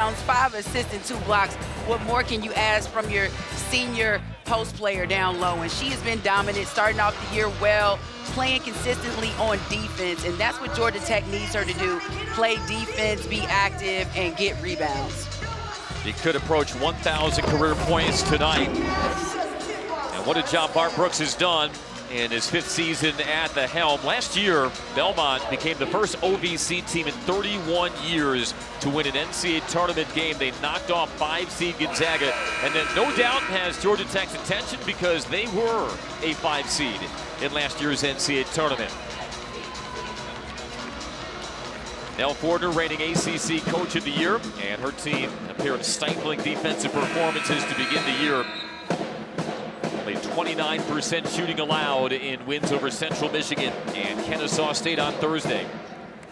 rebounds, 5 assists, and 2 blocks. What more can you ask from your senior post player down low? And she has been dominant, starting off the year well, playing consistently on defense, and that's what Georgia Tech needs her to do. Play defense, be active, and get rebounds. He could approach 1,000 career points tonight. And what a job Bart Brooks has done in his 5th season at the helm. Last year, Belmont became the first OVC team in 31 years to win an NCAA tournament game. They knocked off 5-seed Gonzaga, and then no doubt has Georgia Tech's attention because they were a 5-seed in last year's NCAA tournament. Nell Fortner reigning ACC Coach of the Year, and her team a pair of stifling defensive performances to begin the year. Only 29% shooting allowed in wins over Central Michigan and Kennesaw State on Thursday.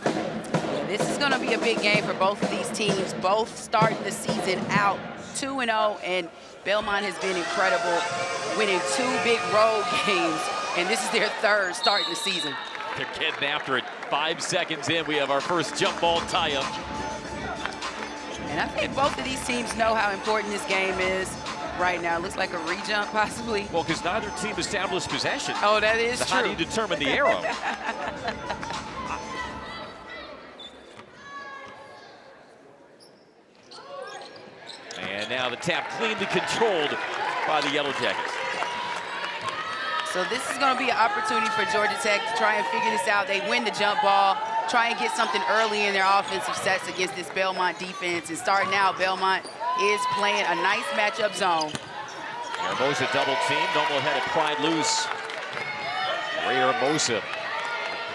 Yeah, this is going to be a big game for both of these teams, both starting the season out 2-0, and Belmont has been incredible, winning 2 big road games, and this is their 3rd starting the season. They're getting after it. 5 seconds in, we have our first jump ball tie-up. And I think both of these teams know how important this game is right now. Looks like a re-jump, possibly. Well, because neither team established possession. Oh, that is true. How do you determine the arrow? And now the tap cleanly controlled by the Yellow Jackets. So this is going to be an opportunity for Georgia Tech to try and figure this out. They win the jump ball, try and get something early in their offensive sets against this Belmont defense. And starting out, Belmont is playing a nice matchup zone. Hermosa double teamed, almost had it pried loose. Ray Hermosa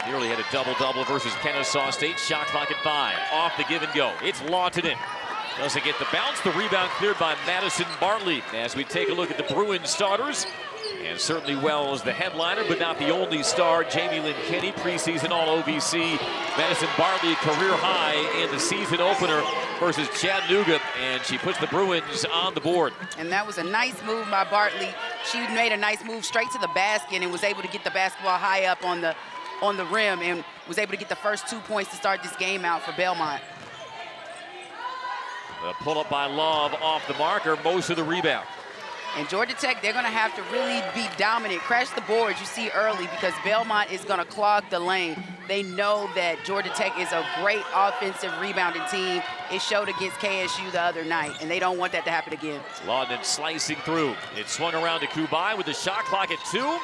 nearly had a double-double versus Kennesaw State. Shot clock at 5. Off the give and go. It's Lawton. Doesn't get the bounce. The rebound cleared by Madison Bartley. As we take a look at the Bruins starters. And certainly Wells, the headliner, but not the only star. Jamie Lynn Kenny, preseason All-OVC. Madison Bartley, career high in the season opener versus Chattanooga, and she puts the Bruins on the board. And that was a nice move by Bartley. She made a nice move straight to the basket and was able to get the basketball high up on the rim and was able to get the first 2 points to start this game out for Belmont. The pull-up by Love off the marker, most of the rebound. And Georgia Tech, they're going to have to really be dominant, crash the boards you see early, because Belmont is going to clog the lane. They know that Georgia Tech is a great offensive rebounding team. It showed against KSU the other night, and they don't want that to happen again. Lawton slicing through. It swung around to Kubai with the shot clock at 2.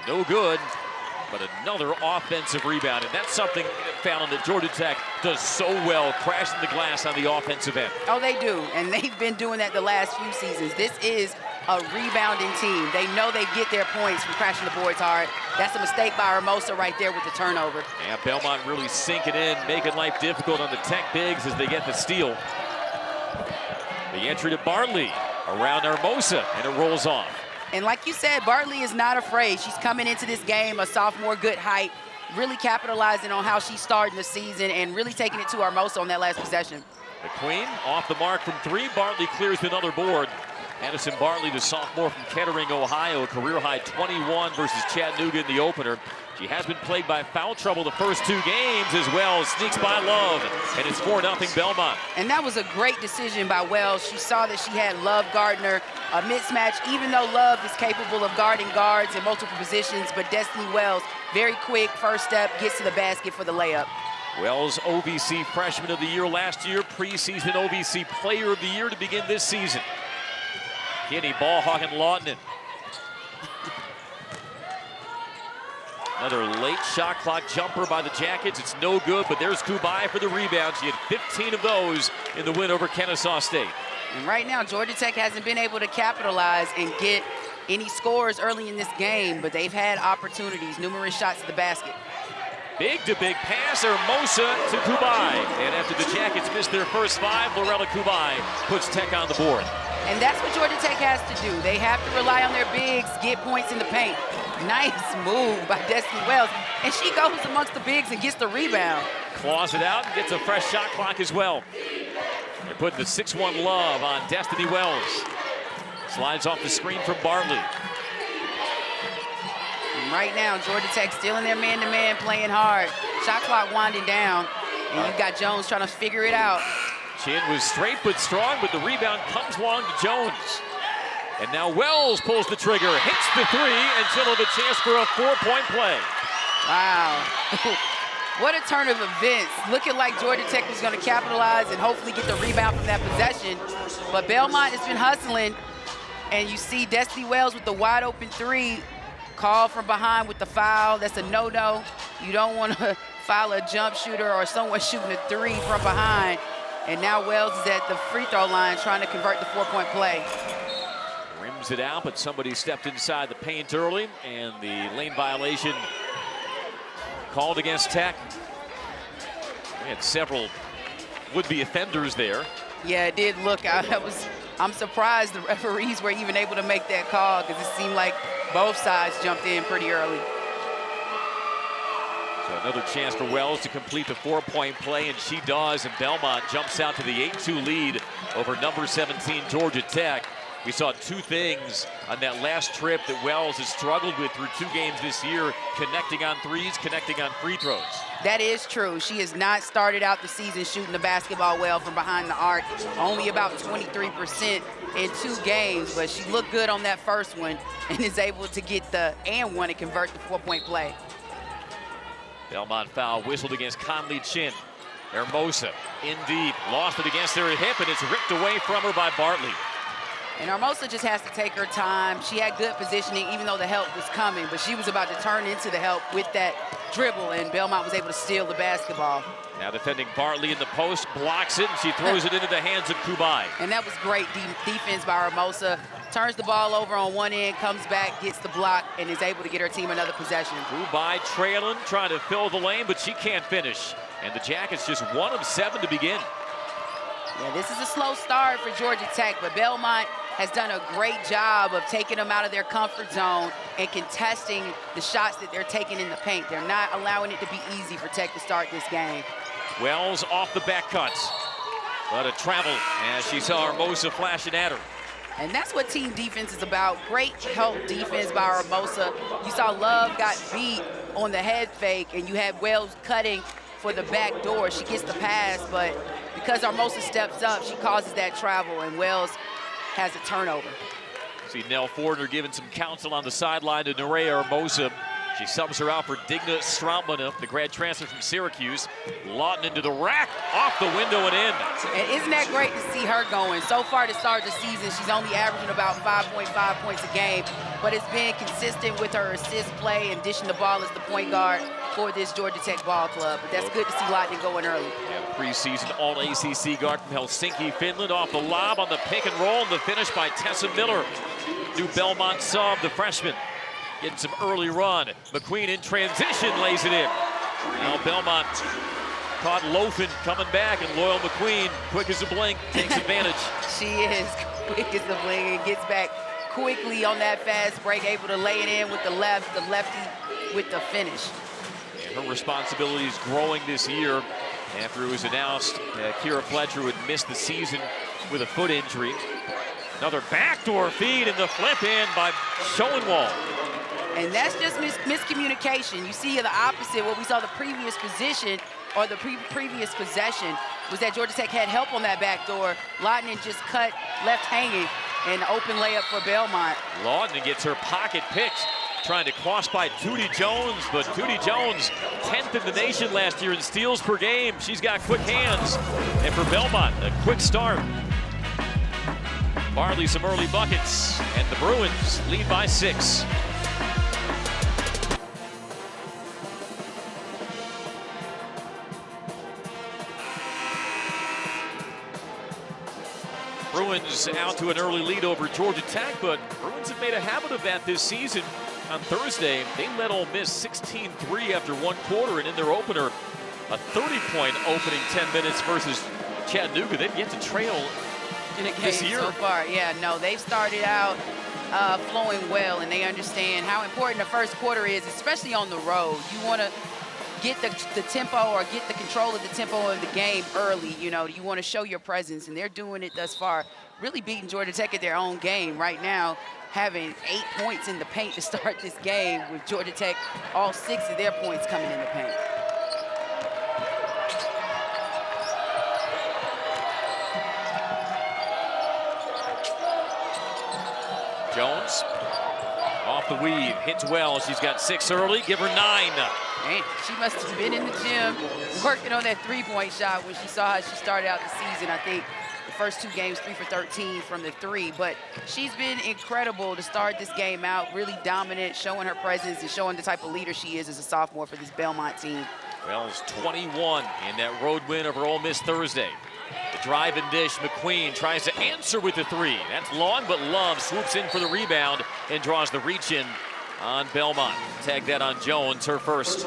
No good, but another offensive rebound. And that's something, Fallon, that Georgia Tech does so well, crashing the glass on the offensive end. Oh, they do, and they've been doing that the last few seasons. This is a rebounding team. They know they get their points from crashing the boards hard. That's a mistake by Hermosa right there with the turnover. Yeah, Belmont really sinking in, making life difficult on the Tech bigs as they get the steal. The entry to Bartley around Hermosa, and it rolls off. And like you said, Bartley is not afraid. She's coming into this game, a sophomore, good height, really capitalizing on how she's starting the season and really taking it to Hermosa on that last possession. The Queen off the mark from 3. Bartley clears another board. Madison Bartley, the sophomore from Kettering, Ohio, career high 21 versus Chattanooga in the opener. She has been plagued by foul trouble the first 2 games as well. Sneaks by Love, and it's 4-0 Belmont. And that was a great decision by Wells. She saw that she had Love Gardner, a mismatch, even though Love is capable of guarding guards in multiple positions, but Destiny Wells, very quick, first step, gets to the basket for the layup. Wells, OVC Freshman of the Year last year, preseason OVC Player of the Year to begin this season. Kinney ball hawking Lawton. Another late shot clock jumper by the Jackets. It's no good, but there's Kubai for the rebound. She had 15 of those in the win over Kennesaw State. And right now, Georgia Tech hasn't been able to capitalize and get any scores early in this game, but they've had opportunities, numerous shots at the basket. Big to big pass, Hermosa to Kubai. And after the Jackets missed their first 5, Lorella Kubai puts Tech on the board. And that's what Georgia Tech has to do. They have to rely on their bigs, get points in the paint. Nice move by Destiny Wells. And she goes amongst the bigs and gets the rebound. Claws it out and gets a fresh shot clock as well. They're putting the 6-1 Love on Destiny Wells. Slides off the screen from Bartley. And right now, Georgia Tech still in their man-to-man, playing hard. Shot clock winding down. And you've got Jones trying to figure it out. Chin was straight but strong, but the rebound comes along to Jones. And now Wells pulls the trigger, hits the three, and she'll have a chance for a 4-point play. Wow. What a turn of events. Looking like Georgia Tech was going to capitalize and hopefully get the rebound from that possession. But Belmont has been hustling, and you see Destiny Wells with the wide open three, called from behind with the foul. That's a no-no. You don't want to foul a jump shooter or someone shooting a three from behind. And now Wells is at the free throw line trying to convert the 4-point play. Rims it out, but somebody stepped inside the paint early, and the lane violation called against Tech. We had several would-be offenders there. Yeah, it did look out. I'm surprised the referees were even able to make that call, because it seemed like both sides jumped in pretty early. So another chance for Wells to complete the 4-point play, and she does, and Belmont jumps out to the 8-2 lead over number 17 Georgia Tech. We saw two things on that last trip that Wells has struggled with through 2 games this year, connecting on threes, connecting on free throws. That is true. She has not started out the season shooting the basketball well from behind the arc. Only about 23% in 2 games, but she looked good on that first one and is able to get the and one and convert the 4-point play. Belmont foul whistled against Conley Chin. Hermosa in deep, lost it against her hip, and it's ripped away from her by Bartley. And Hermosa just has to take her time. She had good positioning, even though the help was coming, but she was about to turn into the help with that dribble, and Belmont was able to steal the basketball. Now defending Bartley in the post, blocks it, and she throws it into the hands of Kubai. And that was great defense by Hermosa. Turns the ball over on one end, comes back, gets the block, and is able to get her team another possession. Kubai trailing, trying to fill the lane, but she can't finish. And the Jackets just 1 of 7 to begin. Yeah, this is a slow start for Georgia Tech, but Belmont has done a great job of taking them out of their comfort zone and contesting the shots that they're taking in the paint. They're not allowing it to be easy for Tech to start this game. Wells off the back cuts, but a travel as she saw Hermosa flashing at her. And that's what team defense is about. Great help defense by Hermosa. You saw Love got beat on the head fake, and you had Wells cutting for the back door. She gets the pass, but because Hermosa steps up, she causes that travel, and Wells has a turnover. See Nell Fortner giving some counsel on the sideline to Nerea Hermosa. She subs her out for Digna Strautmana, the grad transfer from Syracuse. Lawton into the rack, off the window and in. And isn't that great to see her going? So far to start the season, she's only averaging about 5.5 points a game, but it's been consistent with her assist play and dishing the ball as the point guard for this Georgia Tech ball club. But that's good to see Lawton going early. And preseason All-ACC guard from Helsinki, Finland, off the lob on the pick and roll, and the finish by Tessa Miller. New Belmont sub, the freshman, getting some early run. McQueen in transition lays it in. Now Belmont caught loafing coming back, and Loyal McQueen, quick as a blink, takes advantage. She is quick as a blink and gets back quickly on that fast break, able to lay it in with the lefty with the finish. And her responsibility is growing this year after it was announced Kira Fletcher would miss the season with a foot injury. Another backdoor feed, and the flip in by Schoenwald. And that's just miscommunication. You see the opposite. What we saw the previous position or the previous possession was that Georgia Tech had help on that backdoor. Lawton just cut left hanging, and open layup for Belmont. Lawton gets her pocket picked, trying to cross by Tootie Jones, but Tootie Jones, 10th in the nation last year in steals per game. She's got quick hands. And for Belmont, a quick start. Bartley some early buckets, and the Bruins lead by 6. Bruins out to an early lead over Georgia Tech, but Bruins have made a habit of that this season. On Thursday, they led Ole Miss 16-3 after 1 quarter, and in their opener, a 30-point opening 10 minutes versus Chattanooga. They've yet to trail in a game this year. So far. Yeah, no, they've started out flowing well, and they understand how important the first quarter is, especially on the road. You want to get the tempo or get the control of the tempo of the game early. You know, you want to show your presence, and they're doing it thus far, really beating Georgia Tech at their own game right now, having 8 points in the paint to start this game, with Georgia Tech all 6 of their points coming in the paint. Jones off the weave, hits well. She's got 6 early, give her 9. Man, she must have been in the gym working on that three-point shot when she saw how she started out the season. I think the first 2 games, 3 for 13 from the 3. But she's been incredible to start this game out, really dominant, showing her presence and showing the type of leader she is as a sophomore for this Belmont team. Wells 21 in that road win over Ole Miss Thursday. The drive and dish, McQueen tries to answer with the 3. That's long, but Love swoops in for the rebound and draws the reach in on Belmont. Tag that on Jones, her first.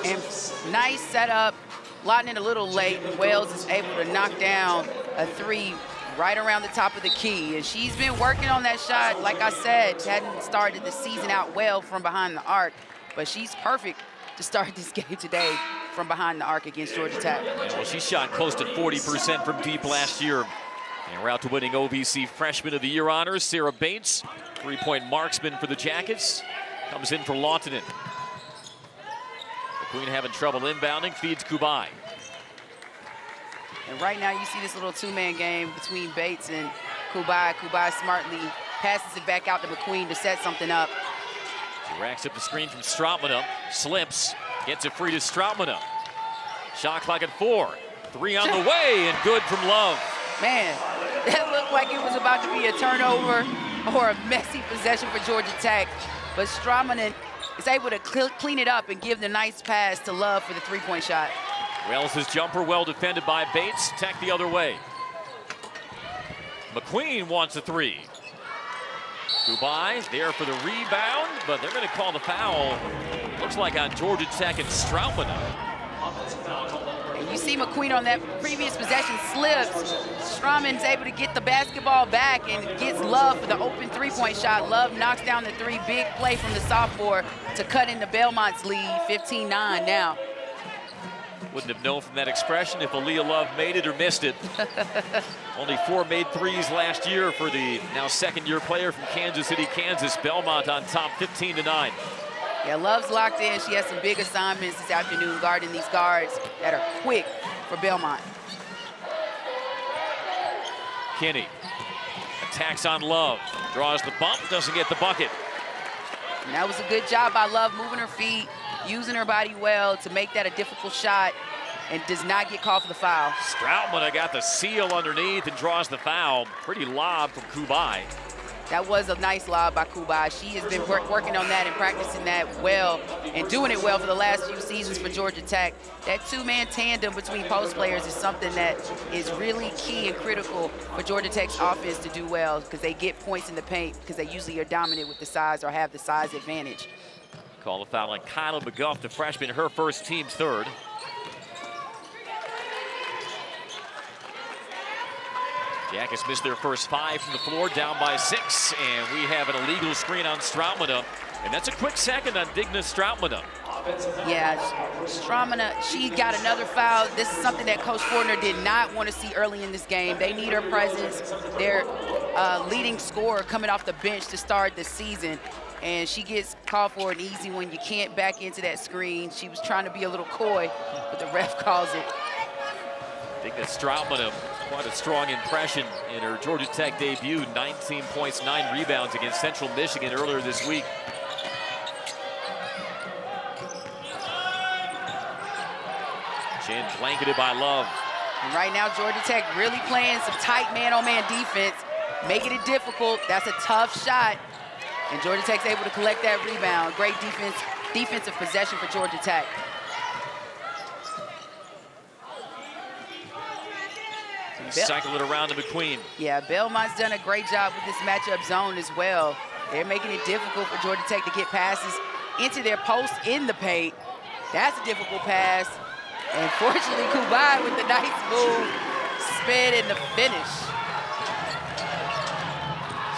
And nice setup, lotting it a little late. Wells is able to knock down a 3 right around the top of the key. And she's been working on that shot. Like I said, hadn't started the season out well from behind the arc, but she's perfect to start this game today from behind the arc against Georgia Tech. Yeah, well, she shot close to 40% from deep last year. And we're out to winning OVC Freshman of the Year honors, Sarah Bates, 3-point marksman for the Jackets, comes in for Lautanen. The Queen having trouble inbounding, feeds Kubai. And right now you see this little 2-man game between Bates and Kubai. Kubai smartly passes it back out to McQueen to set something up. She racks up the screen from Strautmana, slips, gets it free to Strautmana. Shot clock at 4, 3 on the way, and good from Love. Man, that looked like it was about to be a turnover or a messy possession for Georgia Tech. But Strautmana is able to clean it up and give the nice pass to Love for the 3-point shot. Wells' jumper well defended by Bates. Tech the other way. McQueen wants a 3. Kubai there for the rebound, but they're going to call the foul. Looks like on Georgia Tech and Strautmana. And you see McQueen on that previous possession slips. Strautmana's able to get the basketball back and gets Love for the open 3-point shot. Love knocks down the 3. Big play from the sophomore to cut into Belmont's lead, 15-9 now. Wouldn't have known from that expression if Aaliyah Love made it or missed it. Only 4 made 3s last year for the now 2nd-year player from Kansas City, Kansas. Belmont on top, 15-9. Yeah, Love's locked in. She has some big assignments this afternoon guarding these guards that are quick for Belmont. Kinney attacks on Love, draws the bump, doesn't get the bucket. And that was a good job by Love, moving her feet, using her body well to make that a difficult shot, and does not get called for the foul. Strautmana got the seal underneath and draws the foul. Pretty lob from Kubai. That was a nice lob by Kubai. She has been working on that and practicing that well and doing it well for the last few seasons for Georgia Tech. That 2-man tandem between post players is something that is really key and critical for Georgia Tech's offense to do well, because they get points in the paint because they usually are dominant with the size or have the size advantage. Call the foul on Kyla McGuff, the freshman, her first, team's 3rd. Jackets missed their first 5 from the floor, down by 6, and we have an illegal screen on Strautmana, and that's a quick second on Digna Strautmana. Yeah, Strautmana, she got another foul. This is something that Coach Fortner did not want to see early in this game. They need her presence. Their leading scorer coming off the bench to start the season, and she gets called for an easy one. You can't back into that screen. She was trying to be a little coy, but the ref calls it. Digna Strautmana, quite a strong impression in her Georgia Tech debut. 19 points, 9 rebounds against Central Michigan earlier this week. Chin blanketed by Love. And right now, Georgia Tech really playing some tight man-on-man defense, making it difficult. That's a tough shot. And Georgia Tech's able to collect that rebound. Great defensive possession for Georgia Tech. Cycle it around to McQueen. Yeah, Belmont's done a great job with this matchup zone as well. They're making it difficult for Georgia Tech to get passes into their post in the paint. That's a difficult pass. And fortunately, Kubai with the nice move, spin and the finish.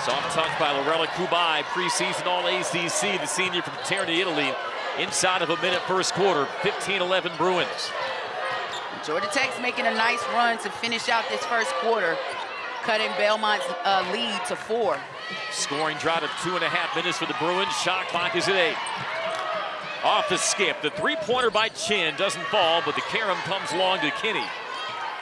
Soft touch by Lorella Kubai, preseason All-ACC, the senior from Terni, Italy. Inside of a minute first quarter, 15-11 Bruins. Georgia Tech's making a nice run to finish out this first quarter, cutting Belmont's lead to 4. Scoring drought of 2.5 minutes for the Bruins. Shot clock is at 8. Off the skip, the 3-pointer by Chin doesn't fall, but the carom comes long to Kinney.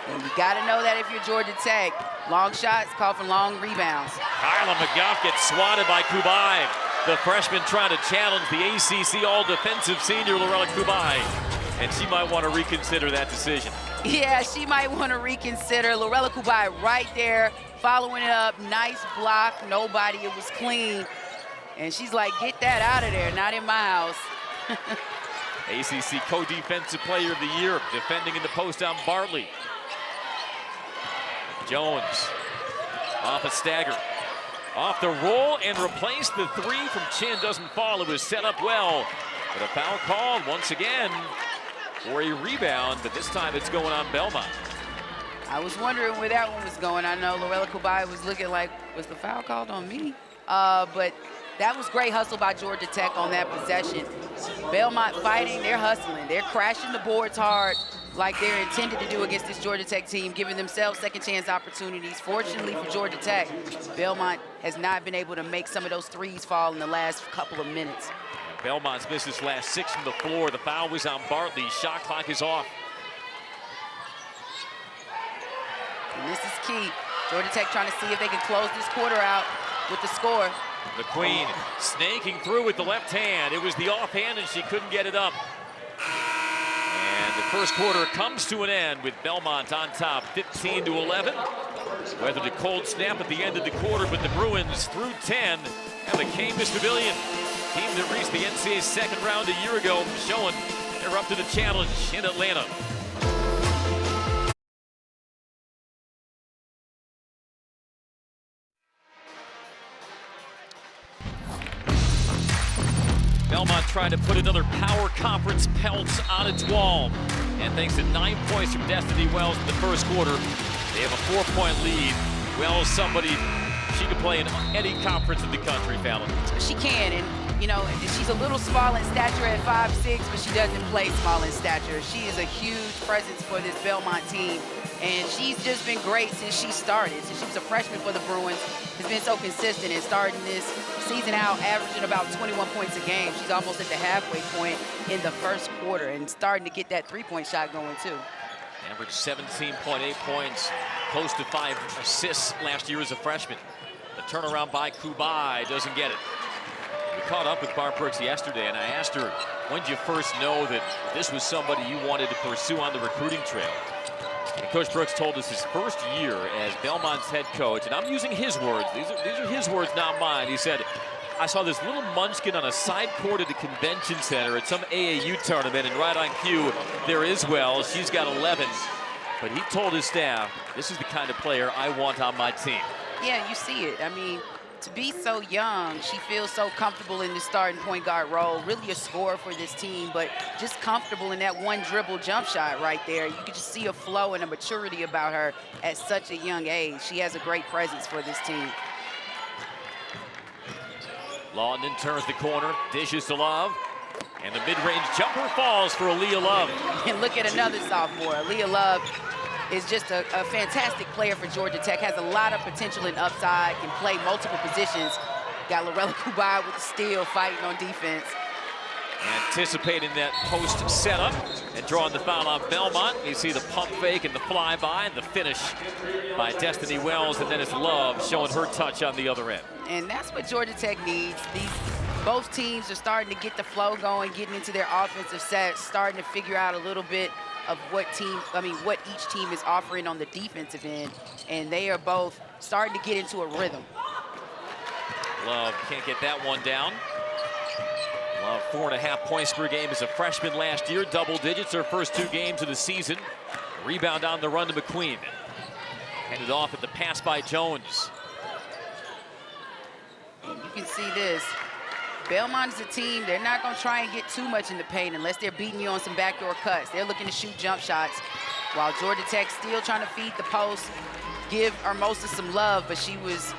And you got to know that if you're Georgia Tech. Long shots call for long rebounds. Kyla McGuff gets swatted by Kubai. The freshman trying to challenge the ACC all-defensive senior Lorella Kubai. And she might want to reconsider that decision. Yeah, she might want to reconsider. Lorella Kubai right there, following it up. Nice block, nobody, it was clean. And she's like, get that out of there, not in my house. ACC co-defensive player of the year, defending in the post on Bartley. Jones, off a stagger. Off the roll and replace the three from Chin. Doesn't fall, it was set up well. But a foul called once again for a rebound, but this time it's going on Belmont. I was wondering where that one was going. I know Lorella Kubai was looking like, was the foul called on me? But that was great hustle by Georgia Tech on that possession. Belmont fighting, they're hustling. They're crashing the boards hard like they're intended to do against this Georgia Tech team, giving themselves second chance opportunities. Fortunately for Georgia Tech, Belmont has not been able to make some of those threes fall in the last couple of minutes. Belmont's missed his last 6 from the floor. The foul was on Bartley. Shot clock is off. And this is key. Georgia Tech trying to see if they can close this quarter out with the score. McQueen snaking through with the left hand. It was the offhand and she couldn't get it up. And the first quarter comes to an end with Belmont on top, 15-11. Weathered a cold snap at the end of the quarter, but the Bruins through 10 and the Cambus Pavilion. Team that reached the NCAA second round a year ago, showing they're up to the challenge in Atlanta. Belmont trying to put another power conference pelt on its wall. And thanks to 9 points from Destiny Wells in the first quarter, they have a 4-point lead. Wells, somebody, she could play in any conference in the country, Fallon. She can, and you know, she's a little small in stature at 5'6", but she doesn't play small in stature. She is a huge presence for this Belmont team, and she's just been great since she started. Since she was a freshman for the Bruins, has been so consistent and starting this season out, averaging about 21 points a game. She's almost at the halfway point in the first quarter and starting to get that three-point shot going too. Averaged 17.8 points, close to 5 assists last year as a freshman. The turnaround by Kubai doesn't get it. We caught up with Barb Brooks yesterday, and I asked her, when did you first know that this was somebody you wanted to pursue on the recruiting trail? And Coach Brooks told us his first year as Belmont's head coach, and I'm using his words. These are his words, not mine. He said, I saw this little munchkin on a side court at the convention center at some AAU tournament, and right on cue, there is Wells. She's got 11. But he told his staff, this is the kind of player I want on my team. Yeah, you see it. I mean, to be so young, she feels so comfortable in the starting point guard role, really a scorer for this team, but just comfortable in that one dribble jump shot right there. You can just see a flow and a maturity about her at such a young age. She has a great presence for this team. Lawton turns the corner, dishes to Love, and the mid-range jumper falls for Aaliyah Love. And look at another sophomore. Aaliyah Love is just a fantastic player for Georgia Tech, has a lot of potential and upside, can play multiple positions. Got Lorella Kubai with the steal, fighting on defense. Anticipating that post setup and drawing the foul on Belmont. You see the pump fake and the flyby and the finish by Destiny Wells, and then it's Love showing her touch on the other end. And that's what Georgia Tech needs. Both teams are starting to get the flow going, getting into their offensive sets, starting to figure out a little bit of what each team is offering on the defensive end, and they are both starting to get into a rhythm. Love can't get that one down. Love 4.5 points per game as a freshman last year, double digits her first 2 games of the season. Rebound on the run to McQueen. Handed off at the pass by Jones. And you can see this. Belmont is a team, they're not going to try and get too much in the paint unless they're beating you on some backdoor cuts. They're looking to shoot jump shots, while Georgia Tech still trying to feed the post, give Hermosa some love, but she was,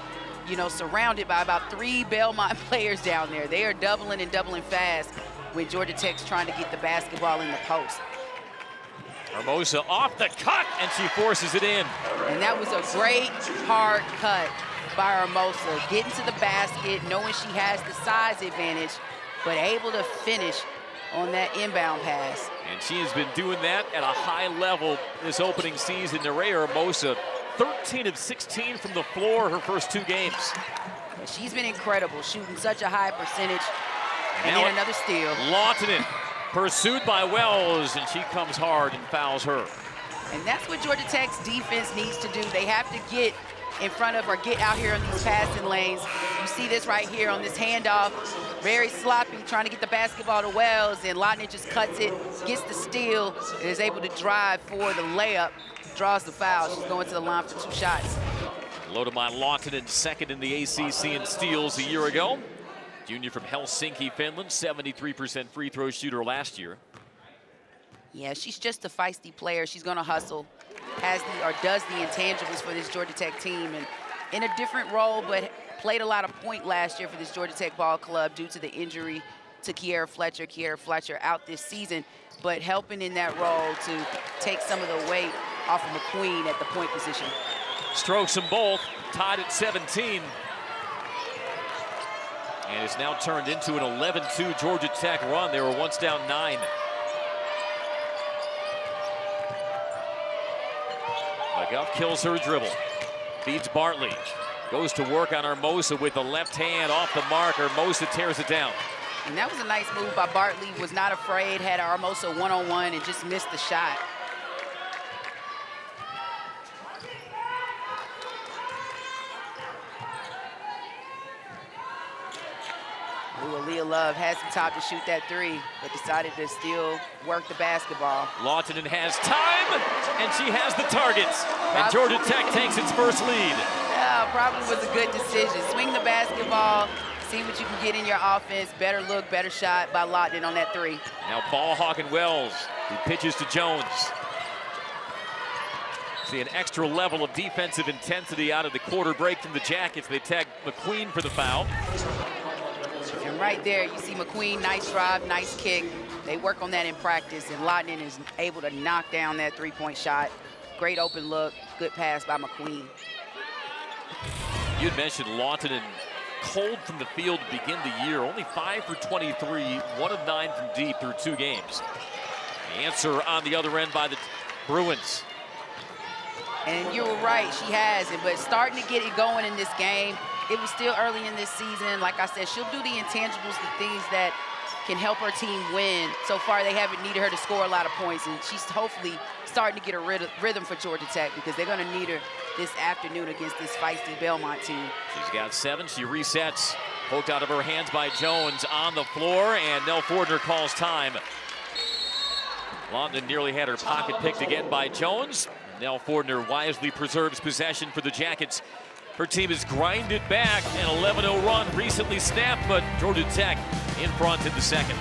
you know, surrounded by about 3 Belmont players down there. They are doubling and doubling fast when Georgia Tech's trying to get the basketball in the post. Hermosa off the cut, and she forces it in. And that was a great hard cut by Hermosa, getting to the basket, knowing she has the size advantage, but able to finish on that inbound pass. And she has been doing that at a high level this opening season. Nerea Hermosa, 13 of 16 from the floor her first 2 games. Yeah, she's been incredible, shooting such a high percentage. And now then another steal. Lautinen pursued by Wells, and she comes hard and fouls her. And that's what Georgia Tech's defense needs to do. They have to get in front of or get out here in these passing lanes. You see this right here on this handoff. Very sloppy, trying to get the basketball to Wells, and Lautinen just cuts it, gets the steal, and is able to drive for the layup, draws the foul. She's going to the line for 2 shots. Lodeman Lautinen, second in the ACC in steals a year ago. Junior from Helsinki, Finland, 73% free throw shooter last year. Yeah, she's just a feisty player. She's going to hustle, does the intangibles for this Georgia Tech team, and in a different role, but played a lot of point last year for this Georgia Tech ball club due to the injury to Kiera Fletcher. Kiera Fletcher out this season, but helping in that role to take some of the weight off of McQueen at the point position. Strokes them both, tied at 17. And it's now turned into an 11-2 Georgia Tech run. They were once down 9. McGuff kills her dribble. Feeds Bartley. Goes to work on Hermosa with the left hand off the mark. Hermosa tears it down. And that was a nice move by Bartley. Was not afraid, had Hermosa one-on-one and just missed the shot. Ooh, Aaliyah Love has some top to shoot that 3, but decided to still work the basketball. Lautinen has time, and she has the targets. And Georgia Tech takes its first lead. Yeah, probably was a good decision. Swing the basketball, see what you can get in your offense. Better look, better shot by Lautinen on that 3. Now ball hawking Wells, who pitches to Jones. See an extra level of defensive intensity out of the quarter break from the Jackets. They tag McQueen for the foul. And right there, you see McQueen, nice drive, nice kick. They work on that in practice, and Lautinen is able to knock down that 3-point shot. Great open look, good pass by McQueen. You'd mentioned Lautinen cold from the field to begin the year. Only 5 for 23, 1 of 9 from deep through 2 games. The answer on the other end by the Bruins. And you were right, she has it, but starting to get it going in this game. It was still early in this season. Like I said, she'll do the intangibles, the things that can help her team win. So far, they haven't needed her to score a lot of points, and she's hopefully starting to get a rhythm for Georgia Tech because they're going to need her this afternoon against this feisty Belmont team. She's got 7. She resets. Poked out of her hands by Jones on the floor, and Nell Fordner calls time. Lautinen nearly had her pocket picked again by Jones. Nell Fordner wisely preserves possession for the Jackets. Her team has grinded back. An 11-0 run recently snapped, but Georgia Tech in front in the second.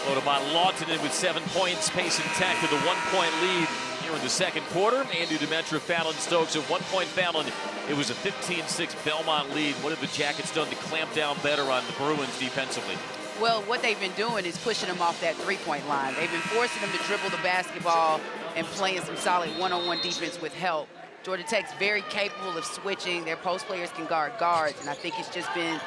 Lodeman Lautinen with 7 points, pacing Tech to the 1-point lead here in the second quarter. Andy Demetra, Fallon Stokes at 1 point. Fallon, it was a 15-6 Belmont lead. What have the Jackets done to clamp down better on the Bruins defensively? Well, what they've been doing is pushing them off that 3-point line. They've been forcing them to dribble the basketball and playing some solid one-on-one defense with help. Georgia Tech's very capable of switching. Their post players can guard guards, and I think it's just been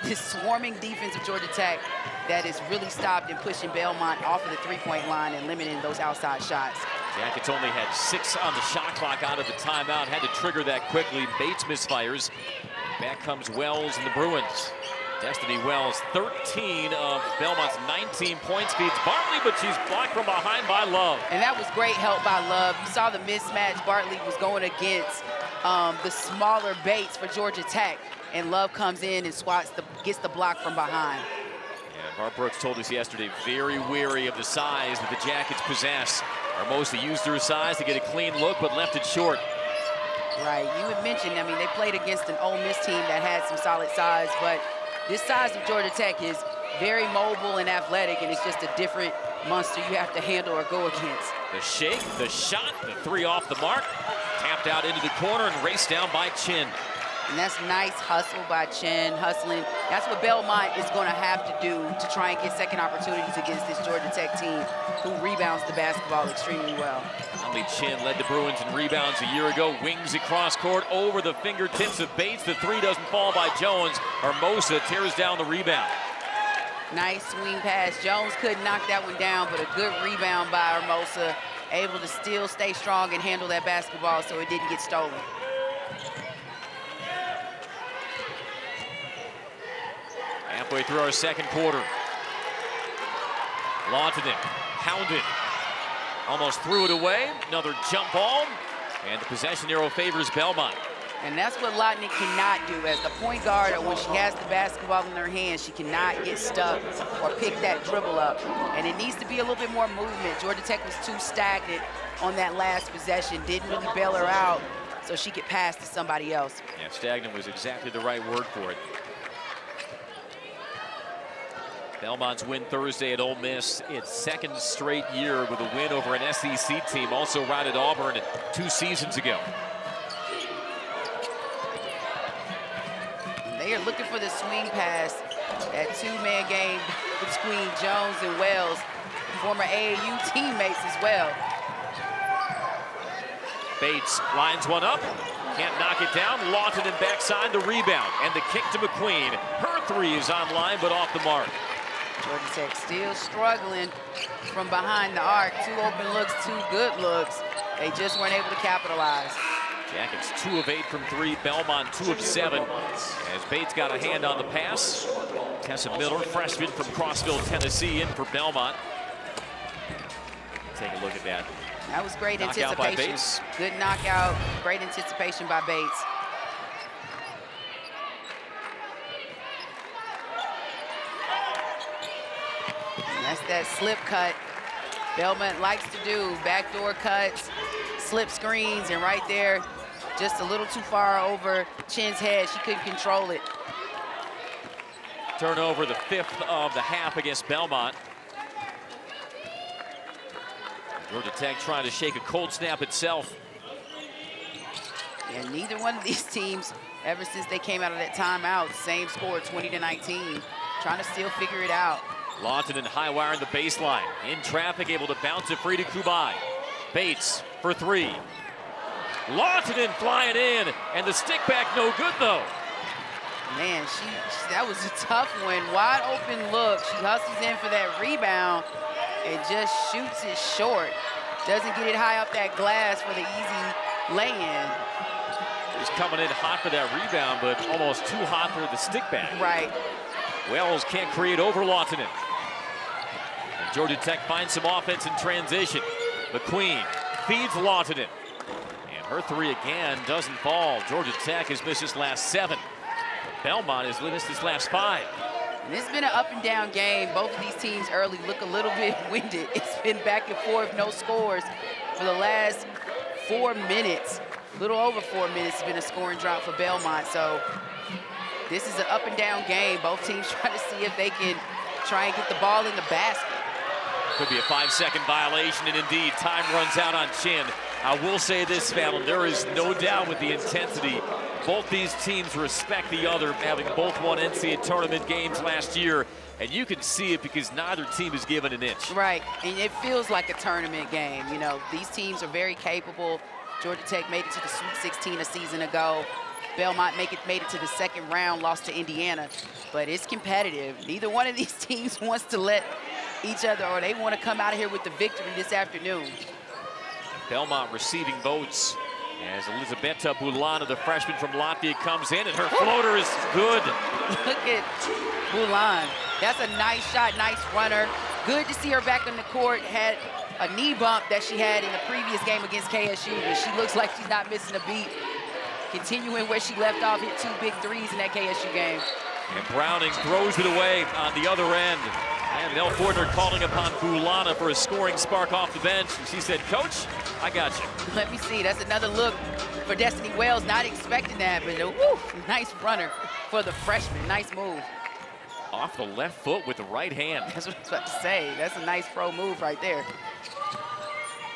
this swarming defense of Georgia Tech that has really stopped and pushing Belmont off of the 3-point line and limiting those outside shots. Jackets only had 6 on the shot clock out of the timeout. Had to trigger that quickly. Bates misfires. Back comes Wells and the Bruins. Destiny Wells, 13 of Belmont's 19 points, feeds Bartley, but she's blocked from behind by Love. And that was great help by Love. You saw the mismatch. Bartley was going against the smaller Bates for Georgia Tech, and Love comes in and gets the block from behind. Yeah, Barb Brooks told us yesterday, very wary of the size that the Jackets possess. Hermosa used her size to get a clean look, but left it short. Right, you had mentioned, I mean, they played against an Ole Miss team that had some solid size, but this size of Georgia Tech is very mobile and athletic, and it's just a different monster you have to handle or go against. The shake, the shot, the 3 off the mark, tapped out into the corner and raced down by Chin. And that's nice hustle by Chen, hustling. That's what Belmont is going to have to do to try and get second opportunities against this Georgia Tech team who rebounds the basketball extremely well. Conley Chen led the Bruins in rebounds a year ago. Wings across court over the fingertips of Bates. The three doesn't fall by Jones. Hermosa tears down the rebound. Nice swing pass. Jones couldn't knock that one down, but a good rebound by Hermosa. Able to still stay strong and handle that basketball so it didn't get stolen. Halfway through our second quarter. Launted, pounded, almost threw it away. Another jump ball, and the possession arrow favors Belmont. And that's what Lotnick cannot do as the point guard, or when she has the basketball in her hands, she cannot get stuck or pick that dribble up. And it needs to be a little bit more movement. Georgia Tech was too stagnant on that last possession, didn't really bail her out so she could pass to somebody else. Yeah, stagnant was exactly the right word for it. Belmont's win Thursday at Ole Miss, its second straight year with a win over an SEC team, also routed Auburn 2 seasons ago. They are looking for the swing pass, that two-man game between Jones and Wells, former AAU teammates as well. Bates lines one up, can't knock it down. Lawton and backside the rebound, and the kick to McQueen. Her three is online, but off the mark. Georgia Tech still struggling from behind the arc. 2 open looks, 2 good looks. They just weren't able to capitalize. Jackets 2 of 8 from 3. Belmont 2 of 7. As Bates got a hand on the pass. Tessa Miller, freshman from Crossville, Tennessee, in for Belmont. Take a look at that. That was great Knockout by anticipation. Bates. Good knockout, great anticipation by Bates. And that's that slip cut Belmont likes to do. Backdoor cuts, slip screens, and right there, just a little too far over Chen's head. She couldn't control it. Turnover, the 5th of the half against Belmont. Georgia Tech trying to shake a cold snap itself. And neither one of these teams, ever since they came out of that timeout, same score, 20-19, trying to still figure it out. Lawton and high wire in the baseline. In traffic, able to bounce it free to Kubai. Bates for 3. Lawton flying in, and the stick back no good though. Man, that was a tough one. Wide open look. She hustles in for that rebound and just shoots it short. Doesn't get it high up that glass for the easy lay-in. He's coming in hot for that rebound, but almost too hot for the stick back. Right. Wells can't create over Lawton. And Georgia Tech finds some offense in transition. McQueen feeds Lawton. And her 3 again doesn't fall. Georgia Tech has missed his last 7. Belmont has missed his last 5. And it's been an up and down game. Both of these teams early look a little bit winded. It's been back and forth, no scores for the last 4 minutes. A little over 4 minutes has been a scoring drop for Belmont. So this is an up and down game. Both teams trying to see if they can try and get the ball in the basket. Could be a 5-second violation, and indeed, time runs out on Chin. I will say this, Fallon, there is no doubt with the intensity. Both these teams respect the other, having both won NCAA tournament games last year, and you can see it because neither team is given an inch. Right, and it feels like a tournament game. You know, these teams are very capable. Georgia Tech made it to the Sweet 16 a season ago. Belmont made it to the second round, lost to Indiana, but it's competitive. Neither one of these teams wants to let each other, or they want to come out of here with the victory this afternoon. Belmont receiving votes as Elizabeta Bulana, the freshman from Latvia, comes in, and her floater is good. Look at Bulan. That's a nice shot, nice runner. Good to see her back on the court. Had a knee bump that she had in the previous game against KSU, but she looks like she's not missing a beat. Continuing where she left off, hit 2 big threes in that KSU game. And Browning throws it away on the other end. And Nell Fortner calling upon Bulana for a scoring spark off the bench. And she said, Coach, I got you. Let me see. That's another look for Destiny Wells. Not expecting that, but woo, nice runner for the freshman. Nice move. Off the left foot with the right hand. That's what I was about to say. That's a nice pro move right there.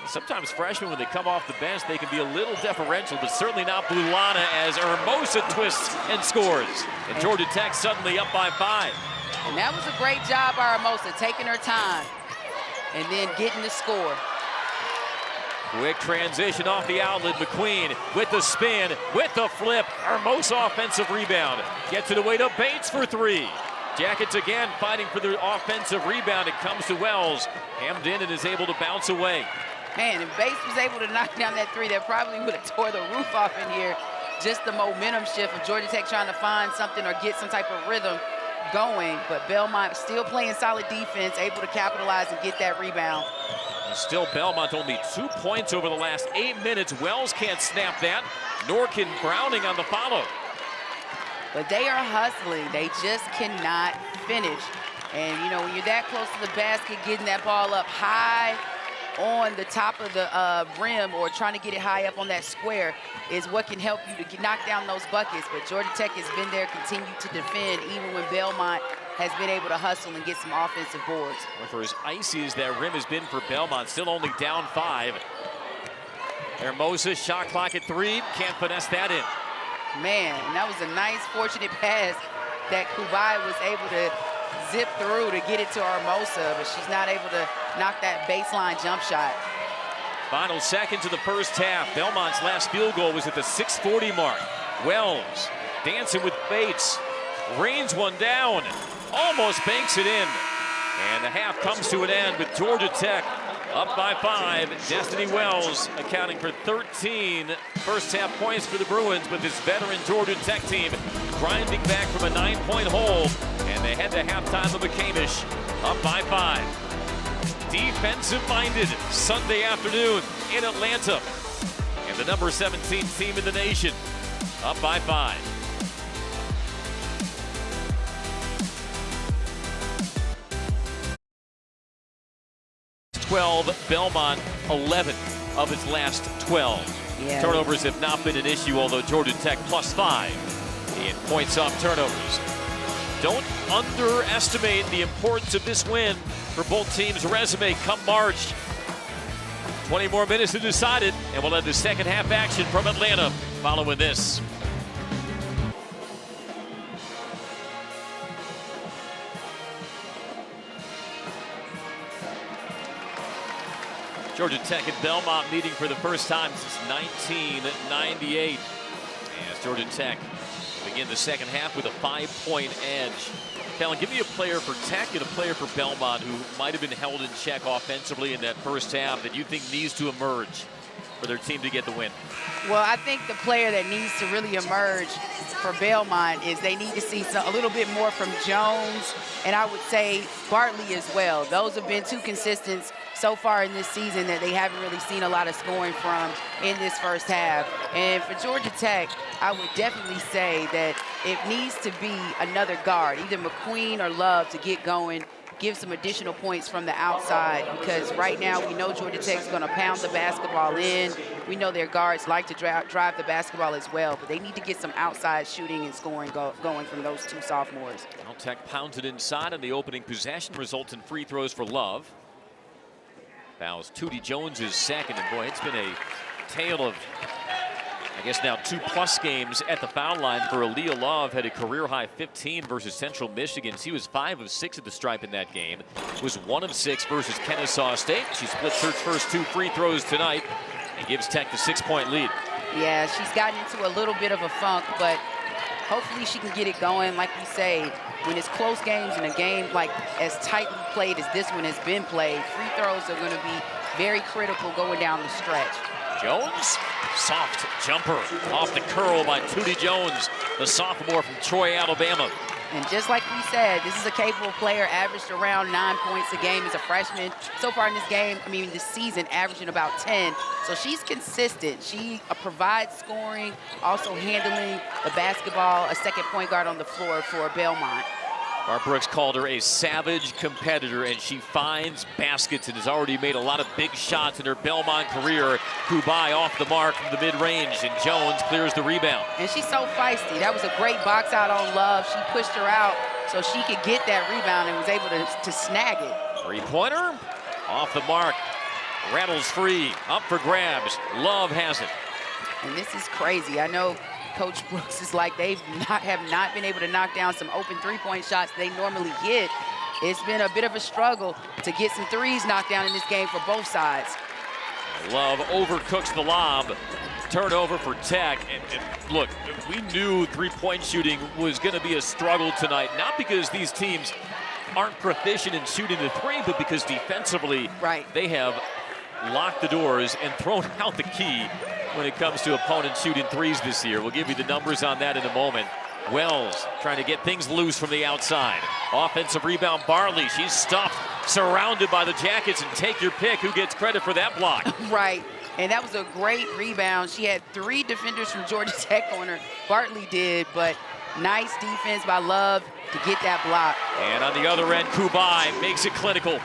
Sometimes freshmen, when they come off the bench, they can be a little deferential, but certainly not Blulana as Hermosa twists and scores. And Georgia Tech suddenly up by 5. And that was a great job by Hermosa, taking her time and then getting the score. Quick transition off the outlet. McQueen with the spin, with the flip. Hermosa offensive rebound. Gets it away to Bates for 3. Jackets again fighting for the offensive rebound. It comes to Wells. Hemmed in and is able to bounce away. Man, if Bates was able to knock down that 3, that probably would have tore the roof off in here. Just the momentum shift of Georgia Tech trying to find something or get some type of rhythm going. But Belmont still playing solid defense, able to capitalize and get that rebound. Still Belmont only 2 points over the last 8 minutes. Wells can't snap that, nor can Browning on the follow. But they are hustling. They just cannot finish. And, you know, when you're that close to the basket, getting that ball up high on the top of the rim or trying to get it high up on that square is what can help you to knock down those buckets. But Georgia Tech has been there, continued to defend, even when Belmont has been able to hustle and get some offensive boards. Well, for as icy as that rim has been for Belmont, still only down 5. Hermosa, shot clock at 3, can't finesse that in. Man, and that was a nice, fortunate pass that Kubai was able to zip through to get it to Hermosa, but she's not able to knock that baseline jump shot. Final seconds of the first half. Belmont's last field goal was at the 6:40 mark. Wells dancing with Bates, rains one down, almost banks it in. And the half comes to an end with Georgia Tech up by 5. Destiny Wells accounting for 13 first half points for the Bruins, but this veteran Georgia Tech team grinding back from a 9-point hole. And they head to halftime of McCamish up by 5. Defensive-minded Sunday afternoon in Atlanta. And the number 17 team in the nation up by 5. 12, Belmont 11 of its last 12. Yeah. Turnovers have not been an issue, although Georgia Tech +5 in points off turnovers. Don't underestimate the importance of this win for both teams' resume come March. 20 more minutes to decide it, and we'll have the second half action from Atlanta following this. Georgia Tech and Belmont meeting for the first time since 1998. As Georgia Tech begin the second half with a 5-point edge. Kellen, give me a player for Tech and a player for Belmont who might have been held in check offensively in that first half that you think needs to emerge for their team to get the win. Well, I think the player that needs to really emerge for Belmont is they need to see a little bit more from Jones, and I would say Bartley as well. Those have been two consistents so far in this season that they haven't really seen a lot of scoring from in this first half. And for Georgia Tech, I would definitely say that it needs to be another guard, either McQueen or Love, to get going, give some additional points from the outside, because right now we know Georgia Tech's going to pound the basketball in. We know their guards like to drive the basketball as well, but they need to get some outside shooting and scoring going from those two sophomores. Well, Tech pounded inside on the opening possession, results in free throws for Love. Fouls Tootie Jones' second, and boy, it's been a tale of, I guess now 2+ games at the foul line for Aaliyah Love. Had a career-high 15 versus Central Michigan. She was 5 of 6 at the stripe in that game. Was 1 of 6 versus Kennesaw State. She splits her first 2 free throws tonight and gives Tech the 6-point lead. Yeah, she's gotten into a little bit of a funk, but hopefully she can get it going. Like you say, when it's close games and a game like as tightly played as this one has been played, free throws are going to be very critical going down the stretch. Jones, soft jumper off the curl by Tootie Jones, the sophomore from Troy, Alabama. And just like we said, this is a capable player, averaged around 9 points a game as a freshman. So far in this game, this season, averaging about 10. So she's consistent. She provides scoring, also handling the basketball, a second point guard on the floor for Belmont. Barb Brooks called her a savage competitor, and she finds baskets and has already made a lot of big shots in her Belmont career. Kubai off the mark from the mid-range, and Jones clears the rebound. And she's so feisty. That was a great box out on Love. She pushed her out so she could get that rebound and was able to snag it. Three-pointer off the mark. Rattles free, up for grabs. Love has it. And this is crazy. I know Coach Brooks is like have not been able to knock down some open three-point shots they normally hit. It's been a bit of a struggle to get some threes knocked down in this game for both sides. Love overcooks the lob. Turnover for Tech. And look, we knew three-point shooting was going to be a struggle tonight, not because these teams aren't proficient in shooting the three, but because defensively they have locked the doors and thrown out the key when it comes to opponents shooting threes this year. We'll give you the numbers on that in a moment. Wells trying to get things loose from the outside. Offensive rebound, Barley. She's stuffed, surrounded by the Jackets, and take your pick. Who gets credit for that block? Right, and that was a great rebound. She had 3 defenders from Georgia Tech on her. Bartley did, but nice defense by Love to get that block. And on the other end, Kubai makes it clinical.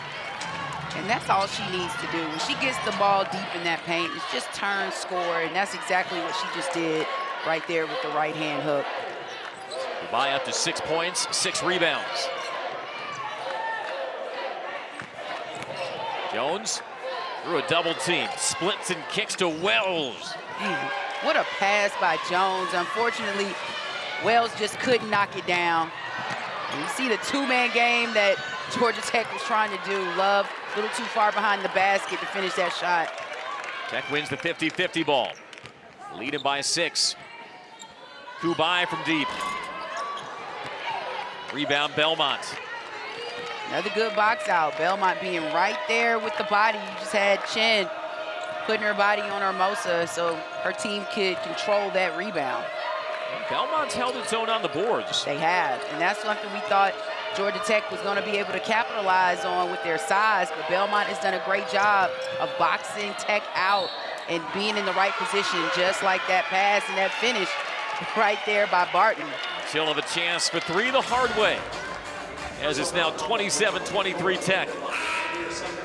And that's all she needs to do. When she gets the ball deep in that paint, it's just turn, score, and that's exactly what she just did right there with the right-hand hook. Kubai up to 6 points, 6 rebounds. Jones through a double team, splits and kicks to Wells. Man, what a pass by Jones. Unfortunately, Wells just couldn't knock it down. And you see the 2-man game that Georgia Tech was trying to do. Love a little too far behind the basket to finish that shot. Tech wins the 50-50 ball. Leading by 6. Kubai from deep. Rebound, Belmont. Another good box out. Belmont being right there with the body. You just had Chen putting her body on Hermosa so her team could control that rebound. Belmont's held its own on the boards. They have, and that's something we thought Georgia Tech was going to be able to capitalize on with their size, but Belmont has done a great job of boxing Tech out and being in the right position, just like that pass and that finish right there by Barton. She'll have a chance for 3 the hard way, as it's now 27-23 Tech.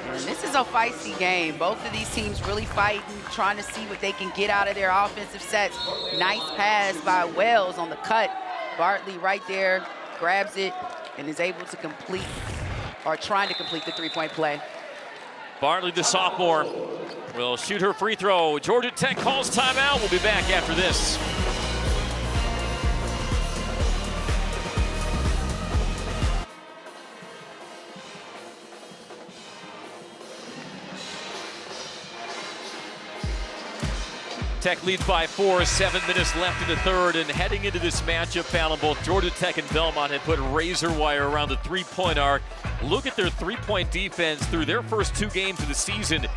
And this is a feisty game. Both of these teams really fighting, trying to see what they can get out of their offensive sets. Nice pass by Wells on the cut. Bartley right there grabs it and is able to complete, or trying to complete, the 3-point play. Bartley, the sophomore, will shoot her free throw. Georgia Tech calls timeout. We'll be back after this. Tech leads by 4, 7 minutes left in the third, and heading into this matchup, Fallon, both Georgia Tech and Belmont had put razor wire around the 3-point arc. Look at their 3-point defense through their first 2 games of the season.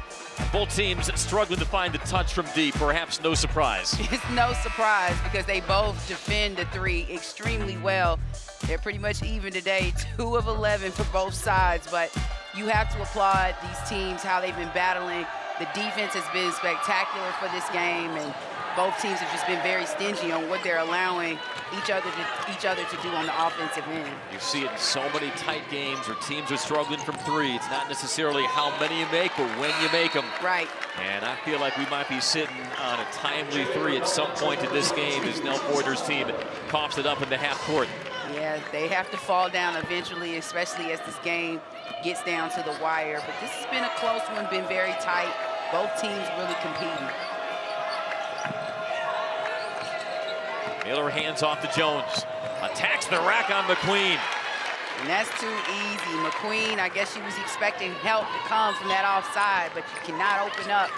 Both teams struggling to find the touch from deep. Perhaps no surprise. It's no surprise because they both defend the 3 extremely well. They're pretty much even today, 2 of 11 for both sides, but you have to applaud these teams, how they've been battling. The defense has been spectacular for this game, and both teams have just been very stingy on what they're allowing each other to do on the offensive end. You see it in so many tight games where teams are struggling from 3. It's not necessarily how many you make, but when you make them. Right. And I feel like we might be sitting on a timely 3 at some point in this game as Nell Pointer's team coughs it up in the half court. Yeah, they have to fall down eventually, especially as this game gets down to the wire. But this has been a close one, been very tight. Both teams really competing. Miller hands off to Jones. Attacks the rack on McQueen. And that's too easy. McQueen, I guess she was expecting help to come from that offside, but you cannot open up.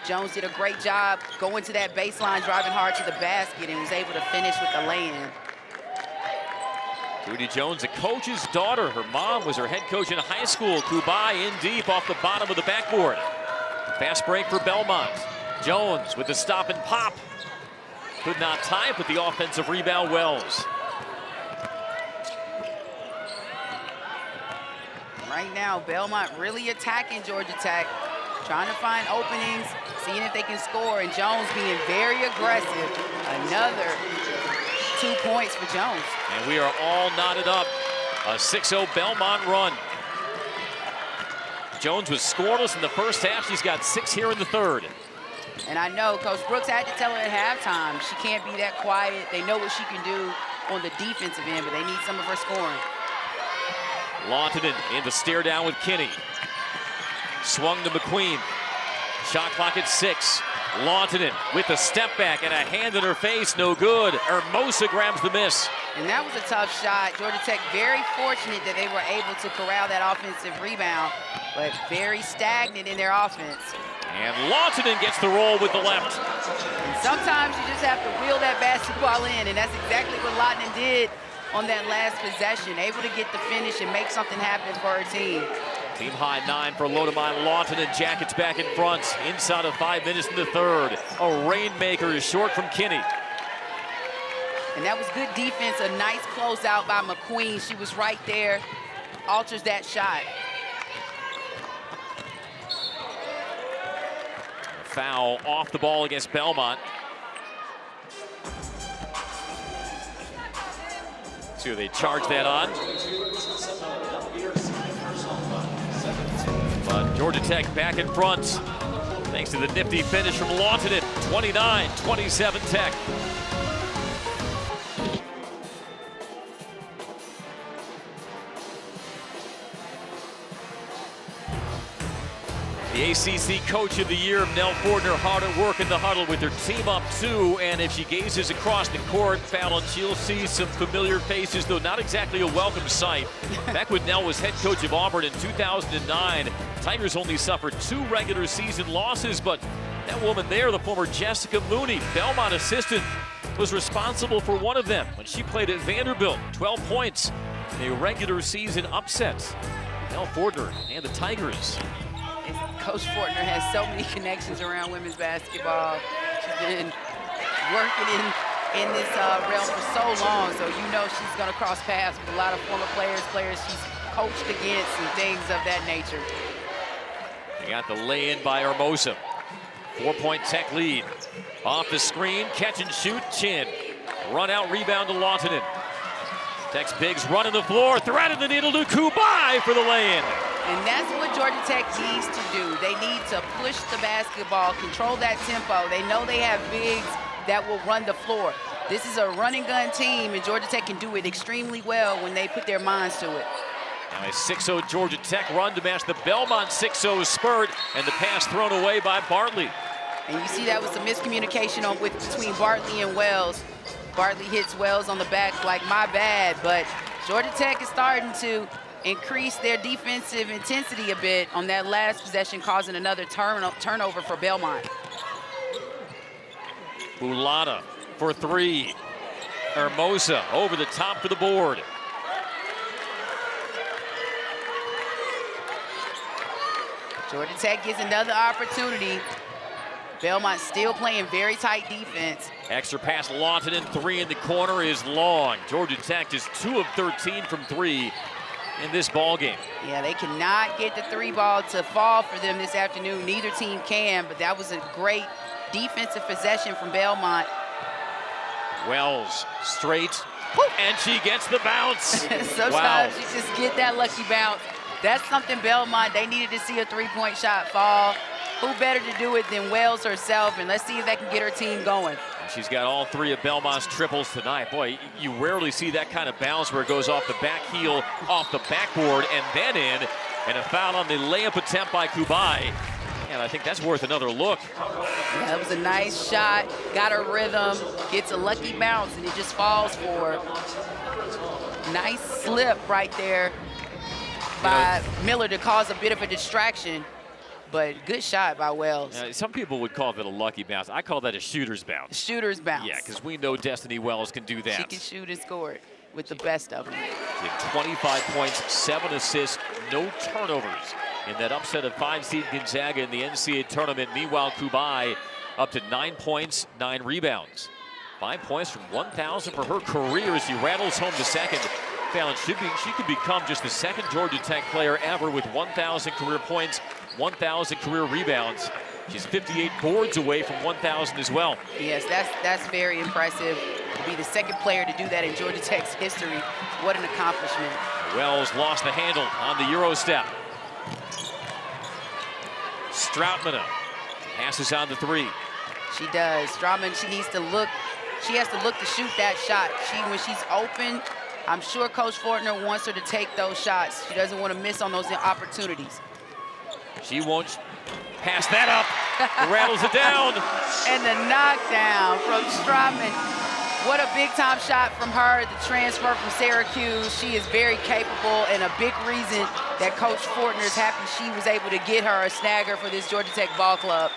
Jones did a great job going to that baseline, driving hard to the basket, and was able to finish with the lay-in. Judy Jones, the coach's daughter. Her mom was her head coach in high school. Kubai in deep off the bottom of the backboard. Fast break for Belmont. Jones with the stop and pop. Could not tie it, but the offensive rebound, Wells. Right now, Belmont really attacking Georgia Tech, trying to find openings, seeing if they can score, and Jones being very aggressive. Another 2 points for Jones. And we are all knotted up. A 6-0 Belmont run. Jones was scoreless in the first half. She's got 6 here in the third. And I know Coach Brooks had to tell her at halftime she can't be that quiet. They know what she can do on the defensive end, but they need some of her scoring. Launted in the stare down with Kinney. Swung to McQueen. Shot clock at 6. Launtonen with a step back and a hand in her face, no good. Hermosa grabs the miss. And that was a tough shot. Georgia Tech very fortunate that they were able to corral that offensive rebound, but very stagnant in their offense. And Launtonen gets the roll with the left. And sometimes you just have to wheel that basketball in, and that's exactly what Launtonen did on that last possession, able to get the finish and make something happen for her team. Team high 9 for Lodemeyer. Launtonen Jackets back in front. Inside of 5 minutes in the third. A rainmaker is short from Kinney. And that was good defense, a nice closeout by McQueen. She was right there, alters that shot. A foul off the ball against Belmont. See who they charge that on. But Georgia Tech back in front, thanks to the nifty finish from Launtonen. 29-27 Tech. The ACC Coach of the Year, Nell Fortner, hard at work in the huddle with her team up 2. And if she gazes across the court, Fallon, she'll see some familiar faces, though not exactly a welcome sight. Back when Nell was head coach of Auburn in 2009, Tigers only suffered 2 regular season losses, but that woman there, the former Jessica Mooney, Belmont assistant, was responsible for one of them when she played at Vanderbilt. 12 points in a regular season upset. Nell Fortner and the Tigers. Coach Fortner has so many connections around women's basketball. She's been working in this realm for so long, so you know she's going to cross paths with a lot of former players she's coached against, and things of that nature. They got the lay-in by Hermosa. 4-point Tech lead. Off the screen, catch and shoot, Chin. Run out, rebound to Launtonen. Tech's bigs running the floor, threading the needle to Kubai for the lay-in. And that's what Georgia Tech needs to do. They need to push the basketball, control that tempo. They know they have bigs that will run the floor. This is a run and gun team, and Georgia Tech can do it extremely well when they put their minds to it. Now a 6-0 Georgia Tech run to match the Belmont 6-0 spurt, and the pass thrown away by Bartley. And you see that was some miscommunication between Bartley and Wells. Bartley hits Wells on the back like, my bad, but Georgia Tech is starting to increase their defensive intensity a bit on that last possession, causing another turnover for Belmont. Bulana for 3. Hermosa over the top for the board. Georgia Tech gets another opportunity. Belmont still playing very tight defense. Extra pass, Launtonen, 3 in the corner is long. Georgia Tech just 2 of 13 from 3 in this ball game. Yeah, they cannot get the 3 ball to fall for them this afternoon. Neither team can, but that was a great defensive possession from Belmont. Wells straight, and she gets the bounce. Sometimes you just get that lucky bounce. That's something Belmont, they needed to see a 3-point shot fall. Who better to do it than Wells herself? And let's see if they can get her team going. She's got all 3 of Belmont's triples tonight. Boy, you rarely see that kind of bounce where it goes off the back heel, off the backboard, and then in. And a foul on the layup attempt by Kubai. And I think that's worth another look. Yeah, that was a nice shot. Got her rhythm, gets a lucky bounce, and it just falls for her. Nice slip right there by Miller to cause a bit of a distraction. But good shot by Wells. Some people would call that a lucky bounce. I call that a shooter's bounce. Shooter's bounce. Yeah, because we know Destiny Wells can do that. She can shoot and score it with the best of them. She had 25 points, 7 assists, no turnovers in that upset of 5-seed Gonzaga in the NCAA tournament. Meanwhile, Kubai up to 9 points, 9 rebounds. 5 points from 1,000 for her career as she rattles home the second. Fallon, she could become just the second Georgia Tech player ever with 1,000 career points, 1,000 career rebounds. She's 58 boards away from 1,000 as well. Yes, that's very impressive. To be the second player to do that in Georgia Tech's history, what an accomplishment. Wells lost the handle on the Euro step. Stroutman passes on the 3. She does. Stroutman, she has to look to shoot that shot. When she's open, I'm sure Coach Fortner wants her to take those shots. She doesn't want to miss on those opportunities. She won't pass that up. Rattles it down. And the knockdown from Strawman. What a big-time shot from her, the transfer from Syracuse. She is very capable, and a big reason that Coach Fortner is happy she was able to get her a snagger for this Georgia Tech ball club.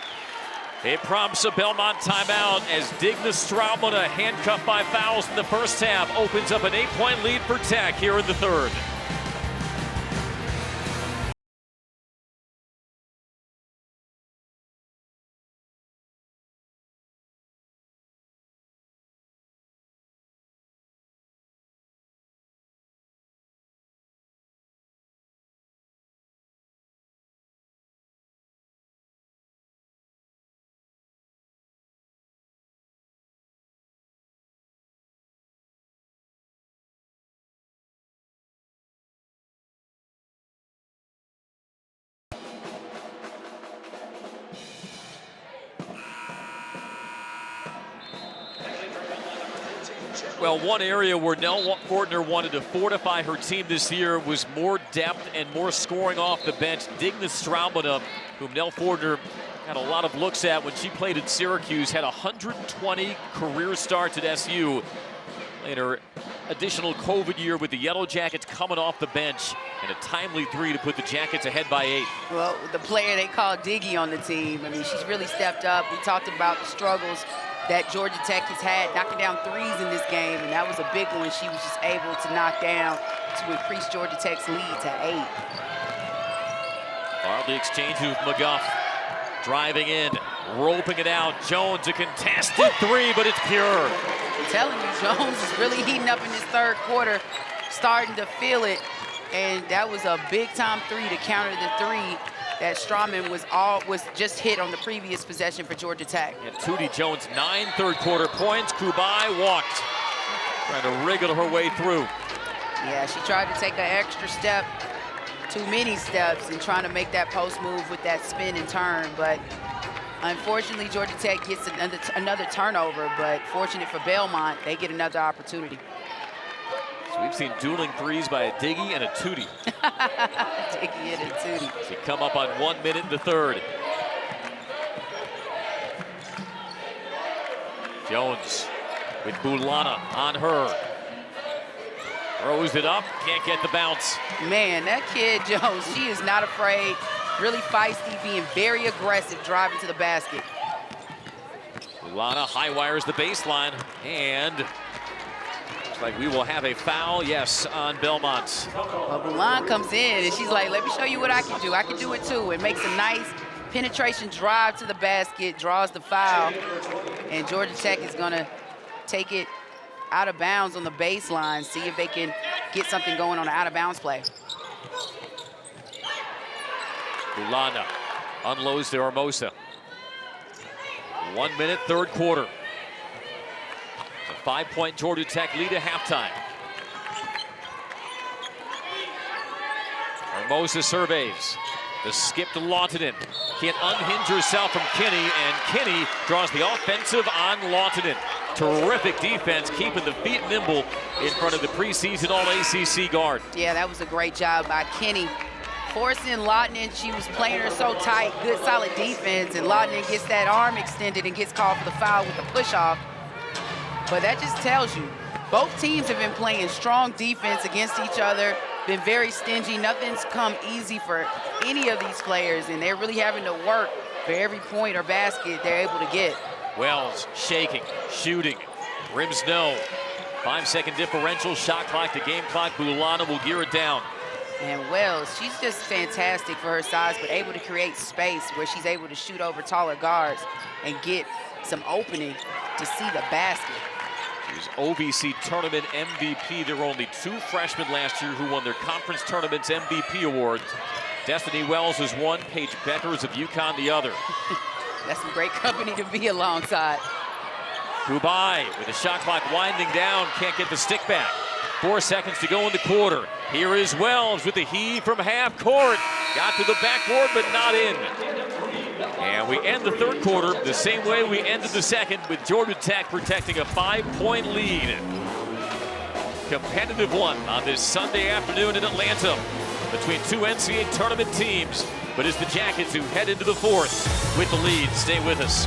It prompts a Belmont timeout as Digna Straubman, handcuffed by fouls in the first half, opens up an 8-point lead for Tech here in the third. Well, one area where Nell Fortner wanted to fortify her team this year was more depth and more scoring off the bench. Digna Straubman, whom Nell Fortner had a lot of looks at when she played at Syracuse, had 120 career starts at SU. In her additional COVID year with the Yellow Jackets coming off the bench, and a timely 3 to put the Jackets ahead by 8. Well, the player they call Diggy on the team, I mean, she's really stepped up. We talked about the struggles that Georgia Tech has had, knocking down threes in this game, and that was a big one she was just able to knock down to increase Georgia Tech's lead to 8. Hardly exchange with McGuff. Driving in, roping it out. Jones, a contested 3, but it's pure. I'm telling you, Jones is really heating up in this third quarter, starting to feel it, and that was a big-time 3 to counter the 3 that Strawman was just hit on the previous possession for Georgia Tech. And Tootie Jones, 9 third-quarter points. Kubai walked, trying to wriggle her way through. Yeah, she tried to take an extra step, too many steps, and trying to make that post move with that spin and turn, but unfortunately, Georgia Tech gets another turnover, but fortunate for Belmont, they get another opportunity. So we've seen dueling 3s by a Diggy and a Tootie. Diggy and a Tootie. She come up on 1 minute in the third. Jones with Bulana on her. Throws it up, can't get the bounce. Man, that kid, Jones, she is not afraid. Really feisty, being very aggressive, driving to the basket. Bulana high wires the baseline, and looks like we will have a foul, yes, on Belmont. Well, Bulana comes in, and she's like, let me show you what I can do. I can do it too. It makes a nice penetration drive to the basket, draws the foul, and Georgia Tech is gonna take it out of bounds on the baseline, see if they can get something going on an out of bounds play. Bulana unloads to Hermosa. 1 minute, third quarter. A 5-point Georgia Tech lead at halftime. Hermosa surveys. The skip to Lautinen. Can't unhinge herself from Kinney, and Kinney draws the offensive on Lautinen. Terrific defense, keeping the feet nimble in front of the preseason All-ACC guard. Yeah, that was a great job by Kinney. Forcing Lautinen, she was playing her so tight, good solid defense, and Lautinen gets that arm extended and gets called for the foul with the push-off. But that just tells you, both teams have been playing strong defense against each other, been very stingy. Nothing's come easy for any of these players, and they're really having to work for every point or basket they're able to get. Wells shaking, shooting, rims no. 5-second differential, shot clock to game clock. Bulana will gear it down. And Wells, she's just fantastic for her size, but able to create space where she's able to shoot over taller guards and get some opening to see the basket. She's OVC tournament MVP. There were only 2 freshmen last year who won their conference tournament's MVP awards. Destiny Wells was one, Paige Beckers of UConn the other. That's some great company to be alongside. Kubai with the shot clock winding down, can't get the stick back. 4 seconds to go in the quarter. Here is Wells with the heave from half court. Got to the backboard, but not in. And we end the third quarter the same way we ended the second, with Georgia Tech protecting a 5-point lead. Competitive one on this Sunday afternoon in Atlanta between 2 NCAA tournament teams. But it's the Jackets who head into the fourth. with the lead. Stay with us.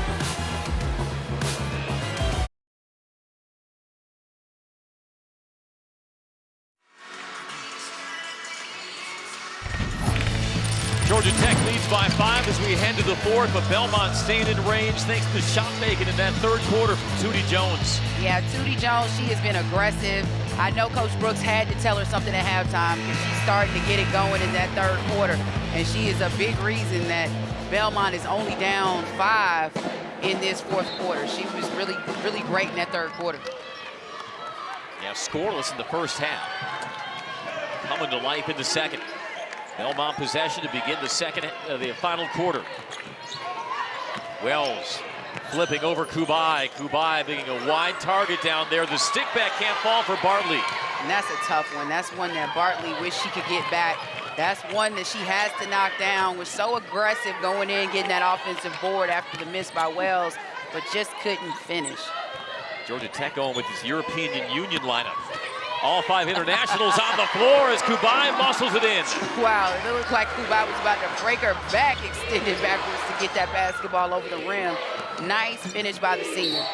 Georgia Tech leads by 5 as we head to the 4th, but Belmont staying in range thanks to shot making in that 3rd quarter from Tootie Jones. Yeah, Tootie Jones, she has been aggressive. I know Coach Brooks had to tell her something at halftime because she's starting to get it going in that 3rd quarter, and she is a big reason that Belmont is only down 5 in this 4th quarter. She was really, really great in that 3rd quarter. Yeah, scoreless in the first half. Coming to life in the 2nd. Belmont possession to begin the final quarter. Wells flipping over Kubai. Kubai being a wide target down there. The stick back can't fall for Bartley. And that's a tough one. That's one that Bartley wished she could get back. That's one that she has to knock down. Was so aggressive going in, getting that offensive board after the miss by Wells, but just couldn't finish. Georgia Tech going with this European Union lineup. All 5 internationals on the floor as Kubai muscles it in. Wow, it looked like Kubai was about to break her back, extended backwards to get that basketball over the rim. Nice finish by the senior.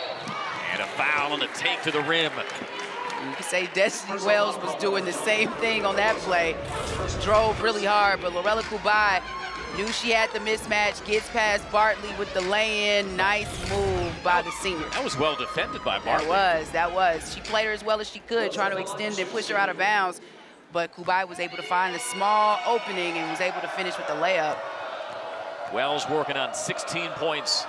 And a foul and a take to the rim. You can say Destiny Wells was doing the same thing on that play. Drove really hard, but Lorella Kubai knew she had the mismatch, gets past Bartley with the lay-in. Nice move by the senior. That was well defended by Bartley. That was. She played her as well as she could, trying to extend and push her out of bounds, but Kubai was able to find a small opening and was able to finish with the layup. Wells working on 16 points.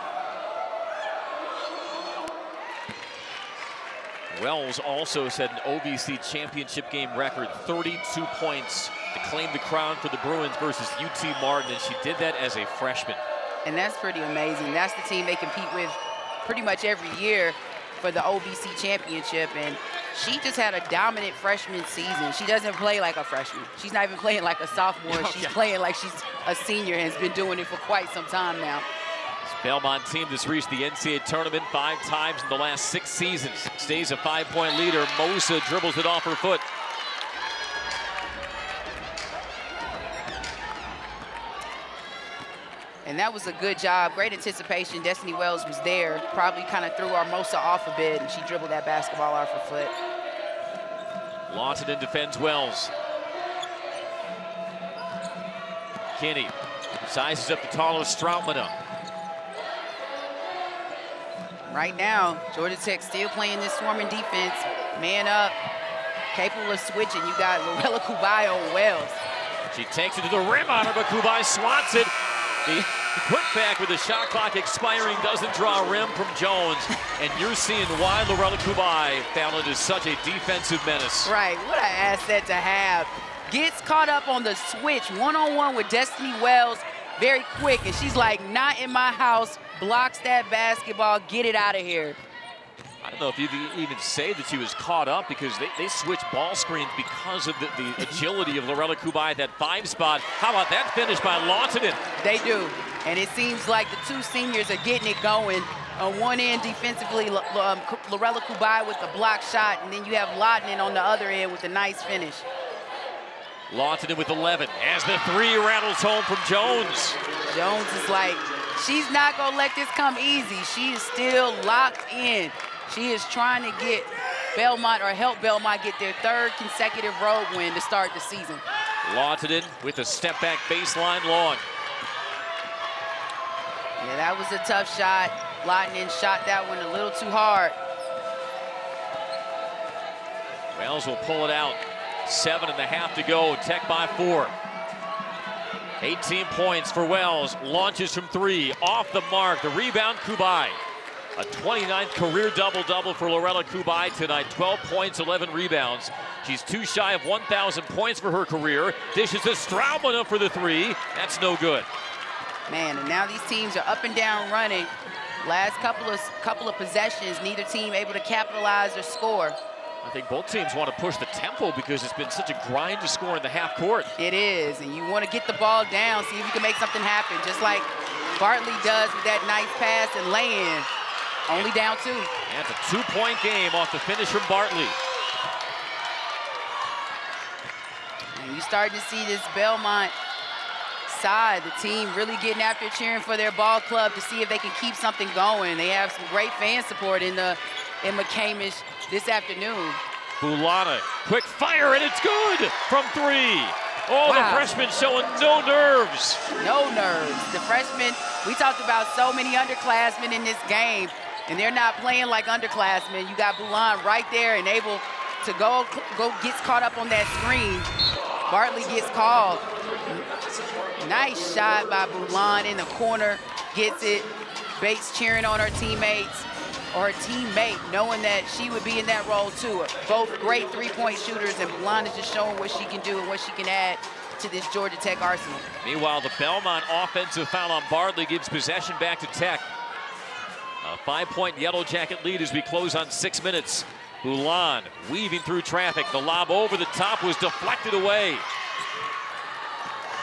Wells also set an OVC championship game record, 32 points to claim the crown for the Bruins versus UT Martin, and she did that as a freshman. And that's pretty amazing. That's the team they compete with pretty much every year for the OVC championship, and she just had a dominant freshman season. She doesn't play like a freshman. She's not even playing like a sophomore. She's playing like she's a senior and has been doing it for quite some time now. Belmont team that's reached the NCAA tournament 5 times in the last 6 seasons. Stays a 5-point leader. Mosa dribbles it off her foot. And that was a good job. Great anticipation. Destiny Wells was there. Probably kind of threw Mosa off a bit, and she dribbled that basketball off her foot. Lawton defends Wells. Kinney sizes up the taller Strautmane. Right now, Georgia Tech still playing this swarming defense. Man up, capable of switching. You got Lorella Kubai on Wells. She takes it to the rim on her, but Kubai swats it. The putback with the shot clock expiring doesn't draw a rim from Jones. And you're seeing why Lorella Kubai, Fallon, is such a defensive menace. Right, what an asset to have. Gets caught up on the switch, one-on-one with Destiny Wells, very quick. And she's like, not in my house. Blocks that basketball, get it out of here. I don't know if you could even say that she was caught up because they switch ball screens because of the agility of Lorella Kubai at that 5 spot. How about that finish by Lawton? They do, and it seems like the 2 seniors are getting it going. On one end defensively, Lorella Kubai with the block shot, and then you have Lawton on the other end with a nice finish. Lawton with 11 as the 3 rattles home from Jones. Jones is like, she's not gonna let this come easy. She is still locked in. She is trying to get Belmont or help Belmont get their 3rd consecutive road win to start the season. Lawton with a step back baseline long. Yeah, that was a tough shot. Lawton shot that one a little too hard. Wells will pull it out. 7.5 to go. Tech by 4. 18 points for Wells. Launches from 3. Off the mark. The rebound, Kubai. A 29th career double-double for Lorella Kubai tonight. 12 points, 11 rebounds. She's too shy of 1,000 points for her career. Dishes to Strautmane for the 3. That's no good. Man, and now these teams are up and down running. Last couple of possessions, neither team able to capitalize or score. I think both teams want to push the tempo because it's been such a grind to score in the half court. It is, and you want to get the ball down, see if you can make something happen, just like Bartley does with that nice pass and lay-in. Only down 2. And it's a 2-point game off the finish from Bartley. And you starting to see this Belmont side. The team really getting after cheering for their ball club to see if they can keep something going. They have some great fan support in McCamish this afternoon. Bulana, quick fire, and it's good from 3. Oh, wow. The freshman showing no nerves. No nerves. The freshmen, we talked about so many underclassmen in this game, and they're not playing like underclassmen. You got Bulana right there and able to go gets caught up on that screen. Bartley gets called. Nice shot by Bulana in the corner, gets it. Bates cheering on her teammates, or her teammate, knowing that she would be in that role too. Both great three-point shooters, and Belmont is just showing what she can do and what she can add to this Georgia Tech arsenal. Meanwhile, the Belmont offensive foul on Bartley gives possession back to Tech. A 5-point Yellow Jacket lead as we close on 6 minutes. Hulan weaving through traffic. The lob over the top was deflected away.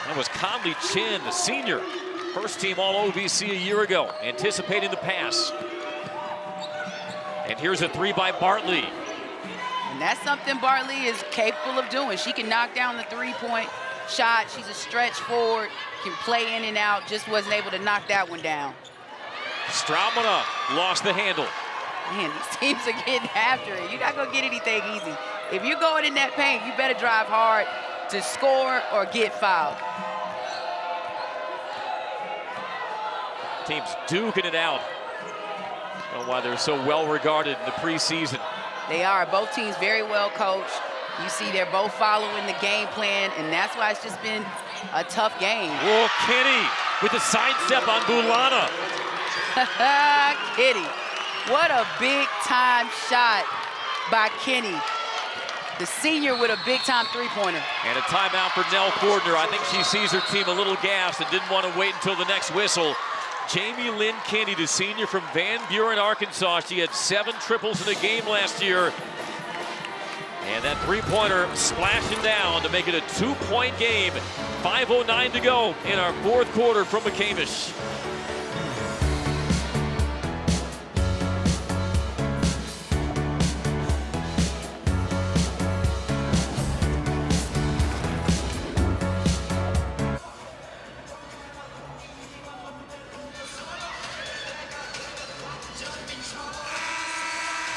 That was Conley Chin, the senior. First team All-OVC a year ago, anticipating the pass. And here's a 3 by Bartley. And that's something Bartley is capable of doing. She can knock down the three-point shot. She's a stretch forward, can play in and out, just wasn't able to knock that one down. Strautmana lost the handle. Man, these teams are getting after it. You're not going to get anything easy. If you're going in that paint, you better drive hard to score or get fouled. Teams duking it out. I don't know why they're so well regarded in the preseason. They are. Both teams very well coached. You see they're both following the game plan, and that's why it's just been a tough game. Whoa, Kenny with the sidestep on Bulana. Kitty. What a big-time shot by Kenny. The senior with a big-time three-pointer. And a timeout for Nell Cordner. I think she sees her team a little gassed and didn't want to wait until the next whistle. Jamie Lynn Kenny, the senior from Van Buren, Arkansas. She had 7 triples in a game last year. And that three-pointer splashing down to make it a 2-point game. 5:09 to go in our 4th quarter from McCamish.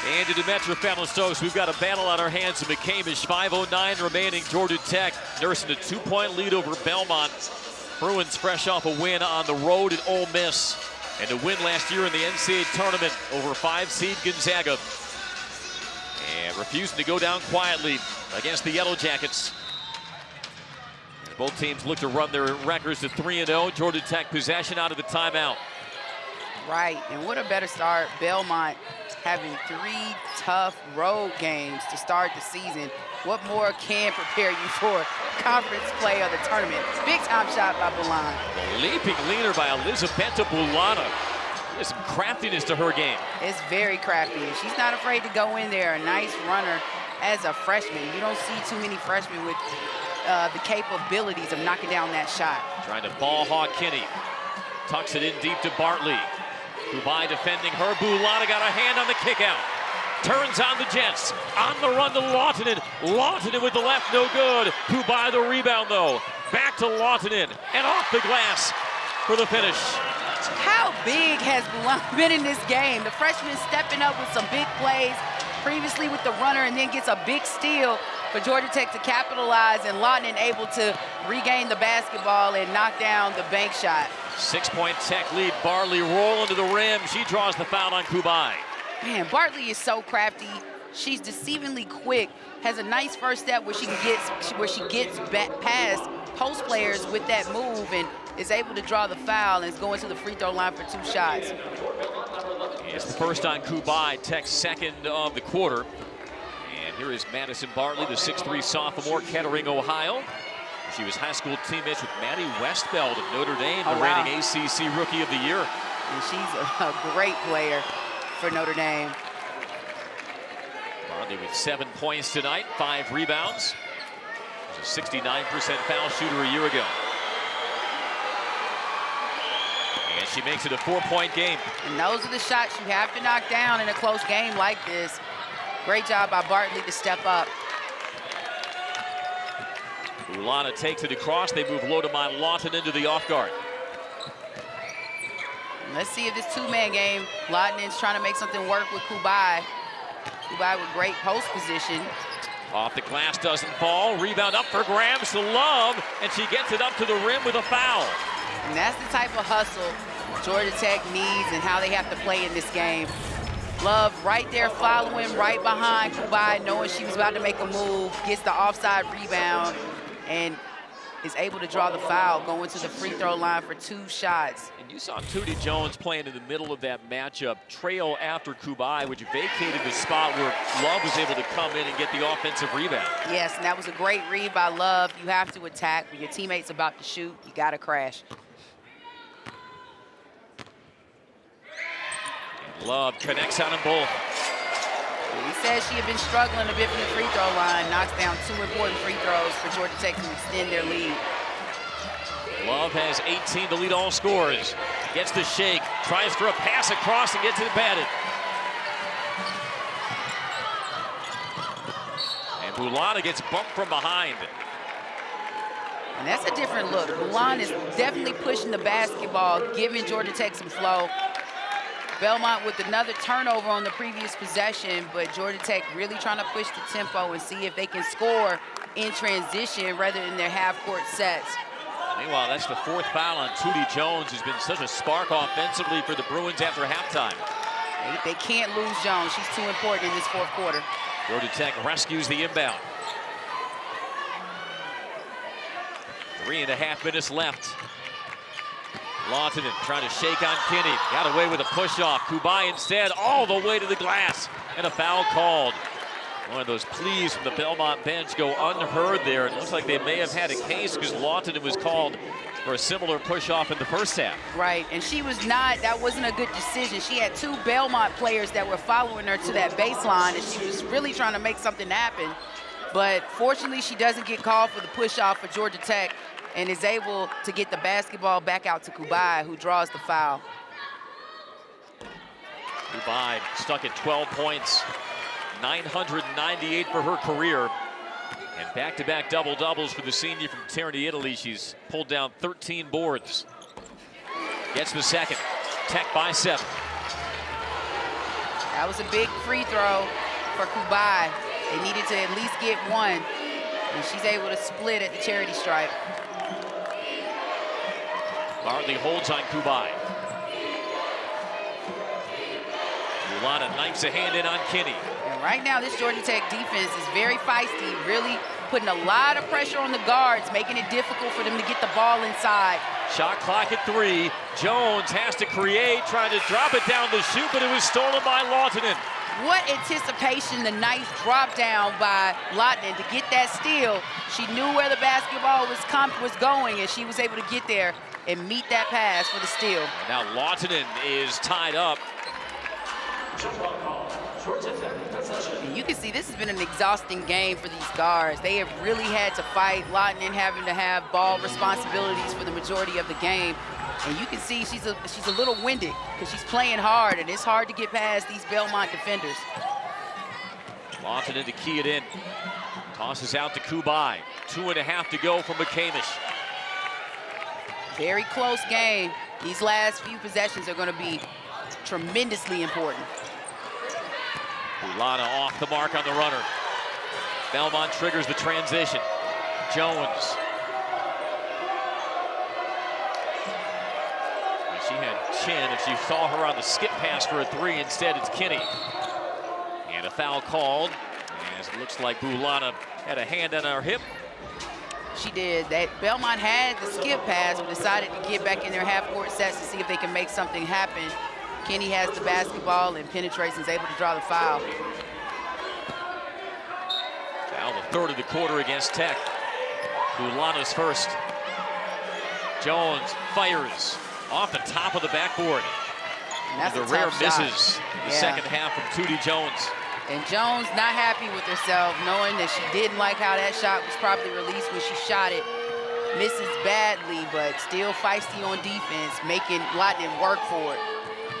And to Demetra Famalicos, we've got a battle on our hands in McCamish. 5:09 remaining. Georgia Tech nursing a 2-point lead over Belmont. Bruins fresh off a win on the road at Ole Miss. And a win last year in the NCAA tournament over 5-seed Gonzaga. And refusing to go down quietly against the Yellow Jackets. Both teams look to run their records to 3-0. Georgia Tech possession out of the timeout. Right, and what a better start. Belmont having 3 tough road games to start the season. What more can prepare you for conference play of the tournament? Big time shot by Bulana. The leaping leaner by Elizabetta Bulana. There's some craftiness to her game. It's very crafty. She's not afraid to go in there. A nice runner as a freshman. You don't see too many freshmen with the capabilities of knocking down that shot. Trying to ball hawk Kinney. Tucks it in deep to Bartley. Kubai defending her. Bulana got a hand on the kick out. Turns on the Jets. On the run to Lautinen. Lautinen with the left, no good. Kubai the rebound though. Back to Lautinen and off the glass for the finish. How big has Belmont been in this game? The freshman stepping up with some big plays, previously with the runner, and then gets a big steal for Georgia Tech to capitalize, and Lautinen able to regain the basketball and knock down the bank shot. 6-point Tech lead. Bartley rolling to the rim. She draws the foul on Kubai. Man, Bartley is so crafty. She's deceivingly quick, has a nice first step where she gets back past post players with that move and is able to draw the foul and is going to the free throw line for 2 shots. It's the first on Kubai, Tech's second of the quarter. And here is Madison Bartley, the 6'3" sophomore, Kettering, Ohio. She was high school teammates with Maddie Westbeld of Notre Dame, the reigning ACC Rookie of the Year. And she's a great player for Notre Dame. Bartley with 7 points tonight, 5 rebounds. She's a 69% foul shooter a year ago. And she makes it a 4-point game. And those are the shots you have to knock down in a close game like this. Great job by Bartley to step up. Ulana takes it across. They move low to mine. Lawton into the off guard. Let's see if this two-man game, Lawton's trying to make something work with Kubai. Kubai with great post position. Off the glass, doesn't fall. Rebound up for grabs to Love, and she gets it up to the rim with a foul. And that's the type of hustle Georgia Tech needs and how they have to play in this game. Love right there following, right behind Kubai, knowing she was about to make a move, gets the offside rebound, and is able to draw the foul, going to the free throw line for 2 shots. And you saw Tootie Jones playing in the middle of that matchup, trail after Kubai, which vacated the spot where Love was able to come in and get the offensive rebound. Yes, and that was a great read by Love. You have to attack. When your teammate's about to shoot, you got to crash. Love connects on them both. He says she had been struggling a bit from the free throw line, knocks down 2 important free throws for Georgia Tech to extend their lead. Love has 18 to lead all scorers. Gets the shake, tries for a pass across and gets it batted. And Bulana gets bumped from behind. And that's a different look. Belmont is definitely pushing the basketball, giving Georgia Tech some flow. Belmont with another turnover on the previous possession, but Georgia Tech really trying to push the tempo and see if they can score in transition rather than their half-court sets. Meanwhile, that's the 4th foul on Tootie Jones, who's been such a spark offensively for the Bruins after halftime. They can't lose Jones. She's too important in this 4th quarter. Georgia Tech rescues the inbound. 3.5 minutes left. Lawton trying to shake on Kinney. Got away with a push-off. Kubai instead all the way to the glass. And a foul called. One of those pleas from the Belmont bench go unheard there. It looks like they may have had a case because Lawton was called for a similar push-off in the first half. Right, and she was not, that wasn't a good decision. She had 2 Belmont players that were following her to that baseline, and she was really trying to make something happen. But fortunately, she doesn't get called for the push-off for Georgia Tech, and is able to get the basketball back out to Kubai, who draws the foul. Kubai stuck at 12 points, 998 for her career, and back-to-back double-doubles for the senior from Terni, Italy. She's pulled down 13 boards. Gets the second. Tech by 7. That was a big free throw for Kubai. They needed to at least get 1, and she's able to split at the charity stripe. Bartley holds on Kubai. Ulana knifes a hand in on Kinney. And right now, this Georgia Tech defense is very feisty, really putting a lot of pressure on the guards, making it difficult for them to get the ball inside. Shot clock at 3. Jones has to create, trying to drop it down to shoot, but it was stolen by Lawton. What anticipation, the nice drop down by Lawton to get that steal. She knew where the basketball was going, and she was able to get there and meet that pass for the steal. And now Lawton is tied up. And you can see this has been an exhausting game for these guards. They have really had to fight. Lawton having to have ball responsibilities for the majority of the game. And you can see she's a little winded because she's playing hard, and it's hard to get past these Belmont defenders. Lawton to key it in. Tosses out to Kubai. 2.5 to go from McCamish. Very close game. These last few possessions are going to be tremendously important. Ulana off the mark on the runner. Belmont triggers the transition. Jones. She had Chin, and she saw her on the skip pass for a 3. Instead, it's Kinney. And a foul called, as it looks like Ulana had a hand on her hip. She did. That Belmont had the skip pass, but decided to get back in their half-court sets to see if they can make something happen. Kinney has the basketball and penetrates and is able to draw the foul. Now the 3rd of the quarter against Tech. Ulana's first. Jones fires off the top of the backboard. That's the a rare tough misses shot. in the second half from Tootie Jones. And Jones not happy with herself, knowing that she didn't like how that shot was probably released when she shot it. Misses badly, but still feisty on defense, making Lawton work for it.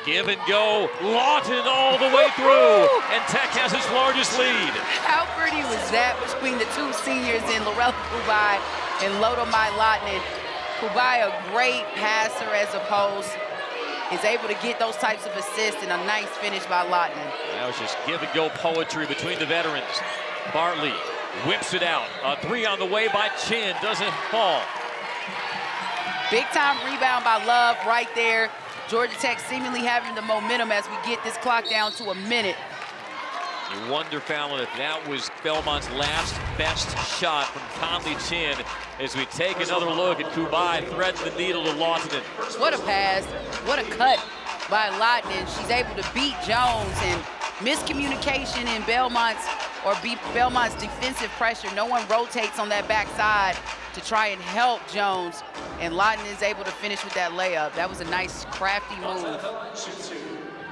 Give and go. Lawton all the way through. And Tech has its largest lead. How pretty was that between the two seniors in Lorella Kubai and Lodomai Lawton? Kubai, a great passer as a post, is able to get those types of assists and a nice finish by Lawton. That was just give and go poetry between the veterans. Bartley whips it out. A three on the way by Chin, doesn't fall. Big time rebound by Love right there. Georgia Tech seemingly having the momentum as we get this clock down to a minute. You wonder, Fallon, if that was Belmont's last best shot from Conley Chin as we take another look at Kubai threading the needle to Lawton. What a pass, what a cut by Lawton. She's able to beat Jones, and miscommunication in Belmont's defensive pressure. No one rotates on that backside to try and help Jones, and Lawton is able to finish with that layup. That was a nice, crafty move.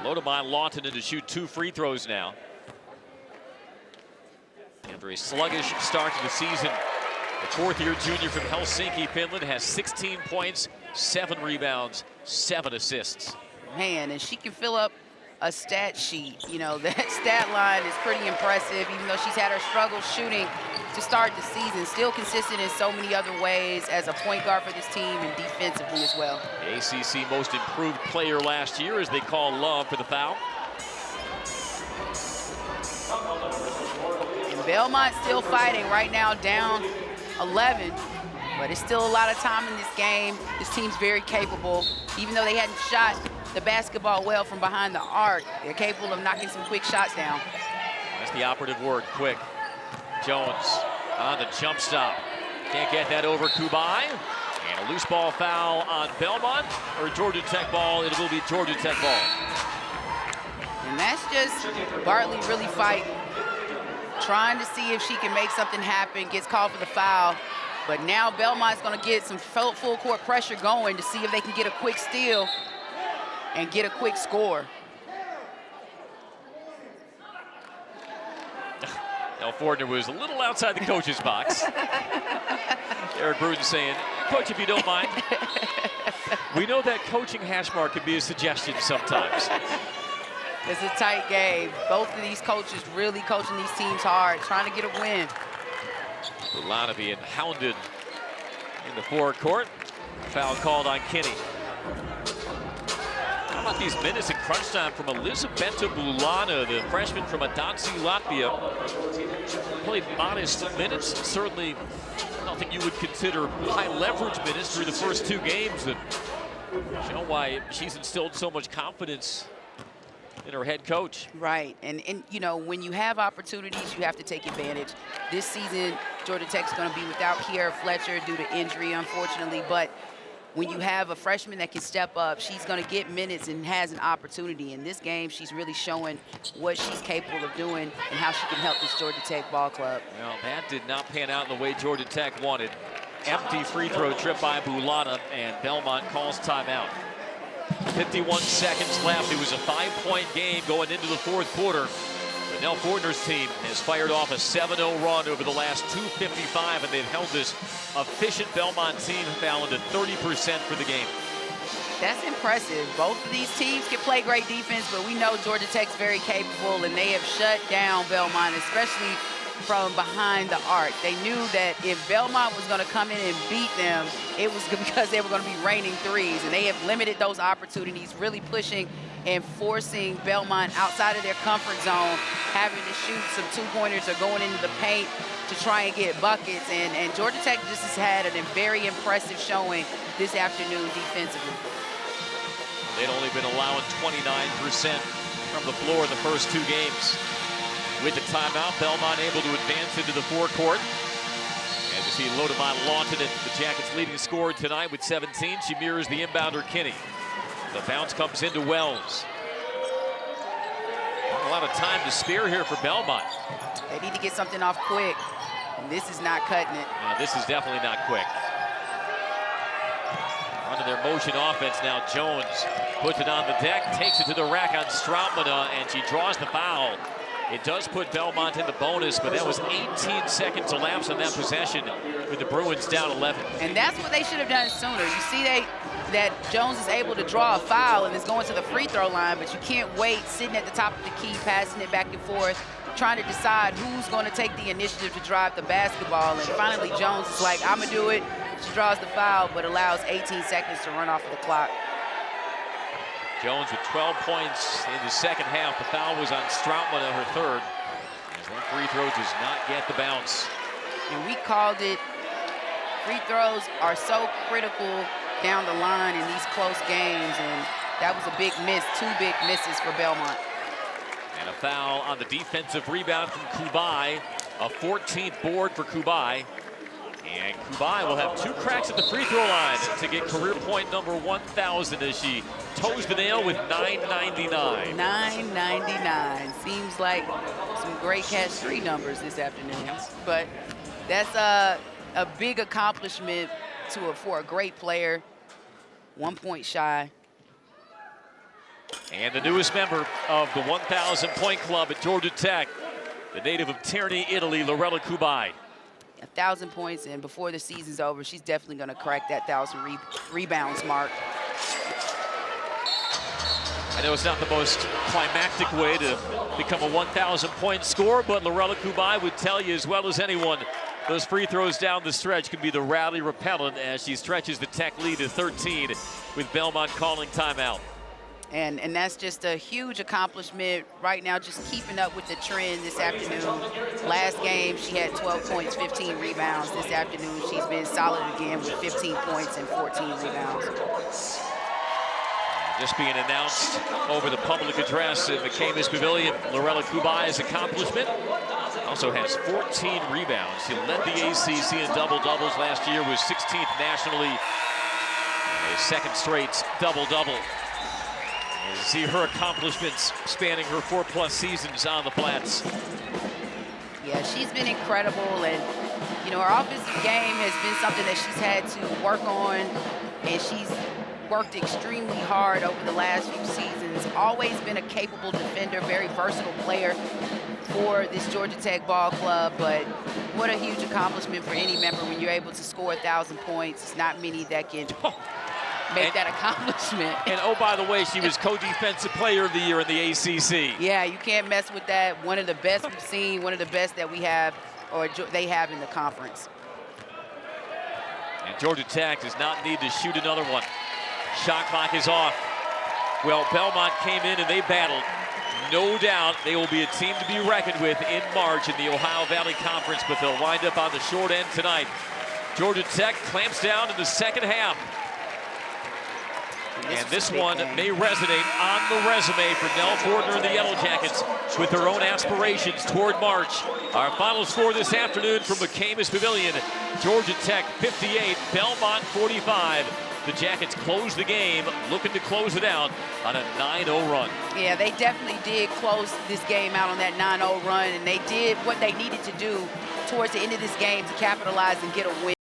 Lodomai Lawton to shoot 2 free throws now. After a sluggish start to the season, the 4th-year junior from Helsinki, Finland, has 16 points, 7 rebounds, 7 assists. Man, and she can fill up a stat sheet. You know, that stat line is pretty impressive, even though she's had her struggles shooting to start the season. Still consistent in so many other ways as a point guard for this team and defensively as well. The ACC most improved player last year as they call Love for the foul. And Belmont still fighting right now, down 11, but it's still a lot of time in this game. This team's very capable. Even though they hadn't shot the basketball well from behind the arc, they're capable of knocking some quick shots down. That's the operative word, quick. Jones on the jump stop. Can't get that over Kubai. And a loose ball foul on Belmont, or Georgia Tech ball. It will be Georgia Tech ball. And that's just Bartley really fighting, trying to see if she can make something happen, gets called for the foul. But now Belmont's gonna get some full court pressure going to see if they can get a quick steal and get a quick score. Now Fordner was a little outside the coach's box. Eric Bruden saying, Coach, if you don't mind. We know that coaching hash mark can be a suggestion sometimes. It's a tight game. Both of these coaches really coaching these teams hard, trying to get a win. Bulana being hounded in the forecourt. Foul called on Kinney. How about these minutes in crunch time from Elisabetta Bulana, the freshman from Adansi, Latvia. Played modest minutes. Certainly nothing you would consider high leverage minutes through the first 2 games that show why she's instilled so much confidence in her head coach. Right, and you know, when you have opportunities, you have to take advantage. This season, Georgia Tech's going to be without Kiera Fletcher due to injury, unfortunately, but when you have a freshman that can step up, she's going to get minutes and has an opportunity. In this game, she's really showing what she's capable of doing and how she can help this Georgia Tech ball club. Well, that did not pan out in the way Georgia Tech wanted. Empty free throw trip by Bulana, and Belmont calls timeout. 51 seconds left. It was a 5-point game going into the 4th quarter. But Nell Fordner's team has fired off a 7-0 run over the last 2:55, and they've held this efficient Belmont team, Fallon, to 30% for the game. That's impressive. Both of these teams can play great defense, but we know Georgia Tech's very capable, and they have shut down Belmont, especially from behind the arc. They knew that if Belmont was going to come in and beat them, it was because they were going to be raining threes, and they have limited those opportunities, really pushing and forcing Belmont outside of their comfort zone, having to shoot some 2-pointers or going into the paint to try and get buckets. And Georgia Tech just has had a very impressive showing this afternoon defensively. They'd only been allowing 29% from the floor in the first 2 games. With the timeout, Belmont able to advance into the forecourt. As you see, Lodomai Lawton, the Jackets' leading scorer tonight with 17. She mirrors the inbounder Kinney. The bounce comes into Wells. Not a lot of time to spare here for Belmont. They need to get something off quick, and this is not cutting it. This is definitely not quick. Running their motion offense now. Jones puts it on the deck, takes it to the rack on Strautmana, and she draws the foul. It does put Belmont in the bonus, but that was 18 seconds elapsed on that possession with the Bruins down 11. And that's what they should have done sooner. You see that Jones is able to draw a foul and is going to the free throw line, but you can't wait sitting at the top of the key, passing it back and forth, trying to decide who's going to take the initiative to drive the basketball. And finally, Jones is like, I'm going to do it. She draws the foul, but allows 18 seconds to run off of the clock. Jones with 12 points in the second half. The foul was on Stroutman on her third. As that free throw does not get the bounce. And we called it. Free throws are so critical down the line in these close games, and that was a big miss, 2 big misses for Belmont. And a foul on the defensive rebound from Kubai. A 14th board for Kubai. And Kubai will have 2 cracks at the free throw line to get career point number 1,000 as she toes the nail with 999. 999. Seems like some great catch 3 numbers this afternoon. But that's a big accomplishment for a great player. 1 point shy. And the newest member of the 1,000 point club at Georgia Tech, the native of Terni, Italy, Lorella Kubai. 1,000 points, and before the season's over, she's definitely going to crack that 1,000 rebounds mark. I know it's not the most climactic way to become a 1,000 point scorer, but Lorella Kubai would tell you as well as anyone, those free throws down the stretch can be the rally repellent as she stretches the Tech lead to 13 with Belmont calling timeout. And that's just a huge accomplishment right now, just keeping up with the trend this afternoon. Last game, she had 12 points, 15 rebounds. This afternoon, she's been solid again with 15 points and 14 rebounds. Just being announced over the public address in McCamus Pavilion, Lorella Kubai's accomplishment. Also has 14 rebounds. She led the ACC in double-doubles last year, was 16th nationally. A second straight double-double. You see her accomplishments spanning her 4+ seasons on the flats. Yeah, she's been incredible, and you know, her offensive game has been something that she's had to work on, and she's worked extremely hard over the last few seasons. Always been a capable defender, very versatile player for this Georgia Tech ball club, but what a huge accomplishment for any member when you're able to score 1,000 points. It's not many that can make that accomplishment. And oh, by the way, she was co-defensive player of the year in the ACC. Yeah, you can't mess with that. One of the best we've seen, one of the best that we have, or they have in the conference. And Georgia Tech does not need to shoot another one. Shot clock is off. Well, Belmont came in and they battled. No doubt they will be a team to be reckoned with in March in the Ohio Valley Conference, but they'll wind up on the short end tonight. Georgia Tech clamps down in the second half. And this one may resonate on the resume for Nell Fortner and the Yellow Jackets with their own aspirations toward March. Our final score this afternoon from McCamus Pavilion, Georgia Tech 58, Belmont 45. The Jackets close the game, looking to close it out on a 9-0 run. Yeah, they definitely did close this game out on that 9-0 run, and they did what they needed to do towards the end of this game to capitalize and get a win.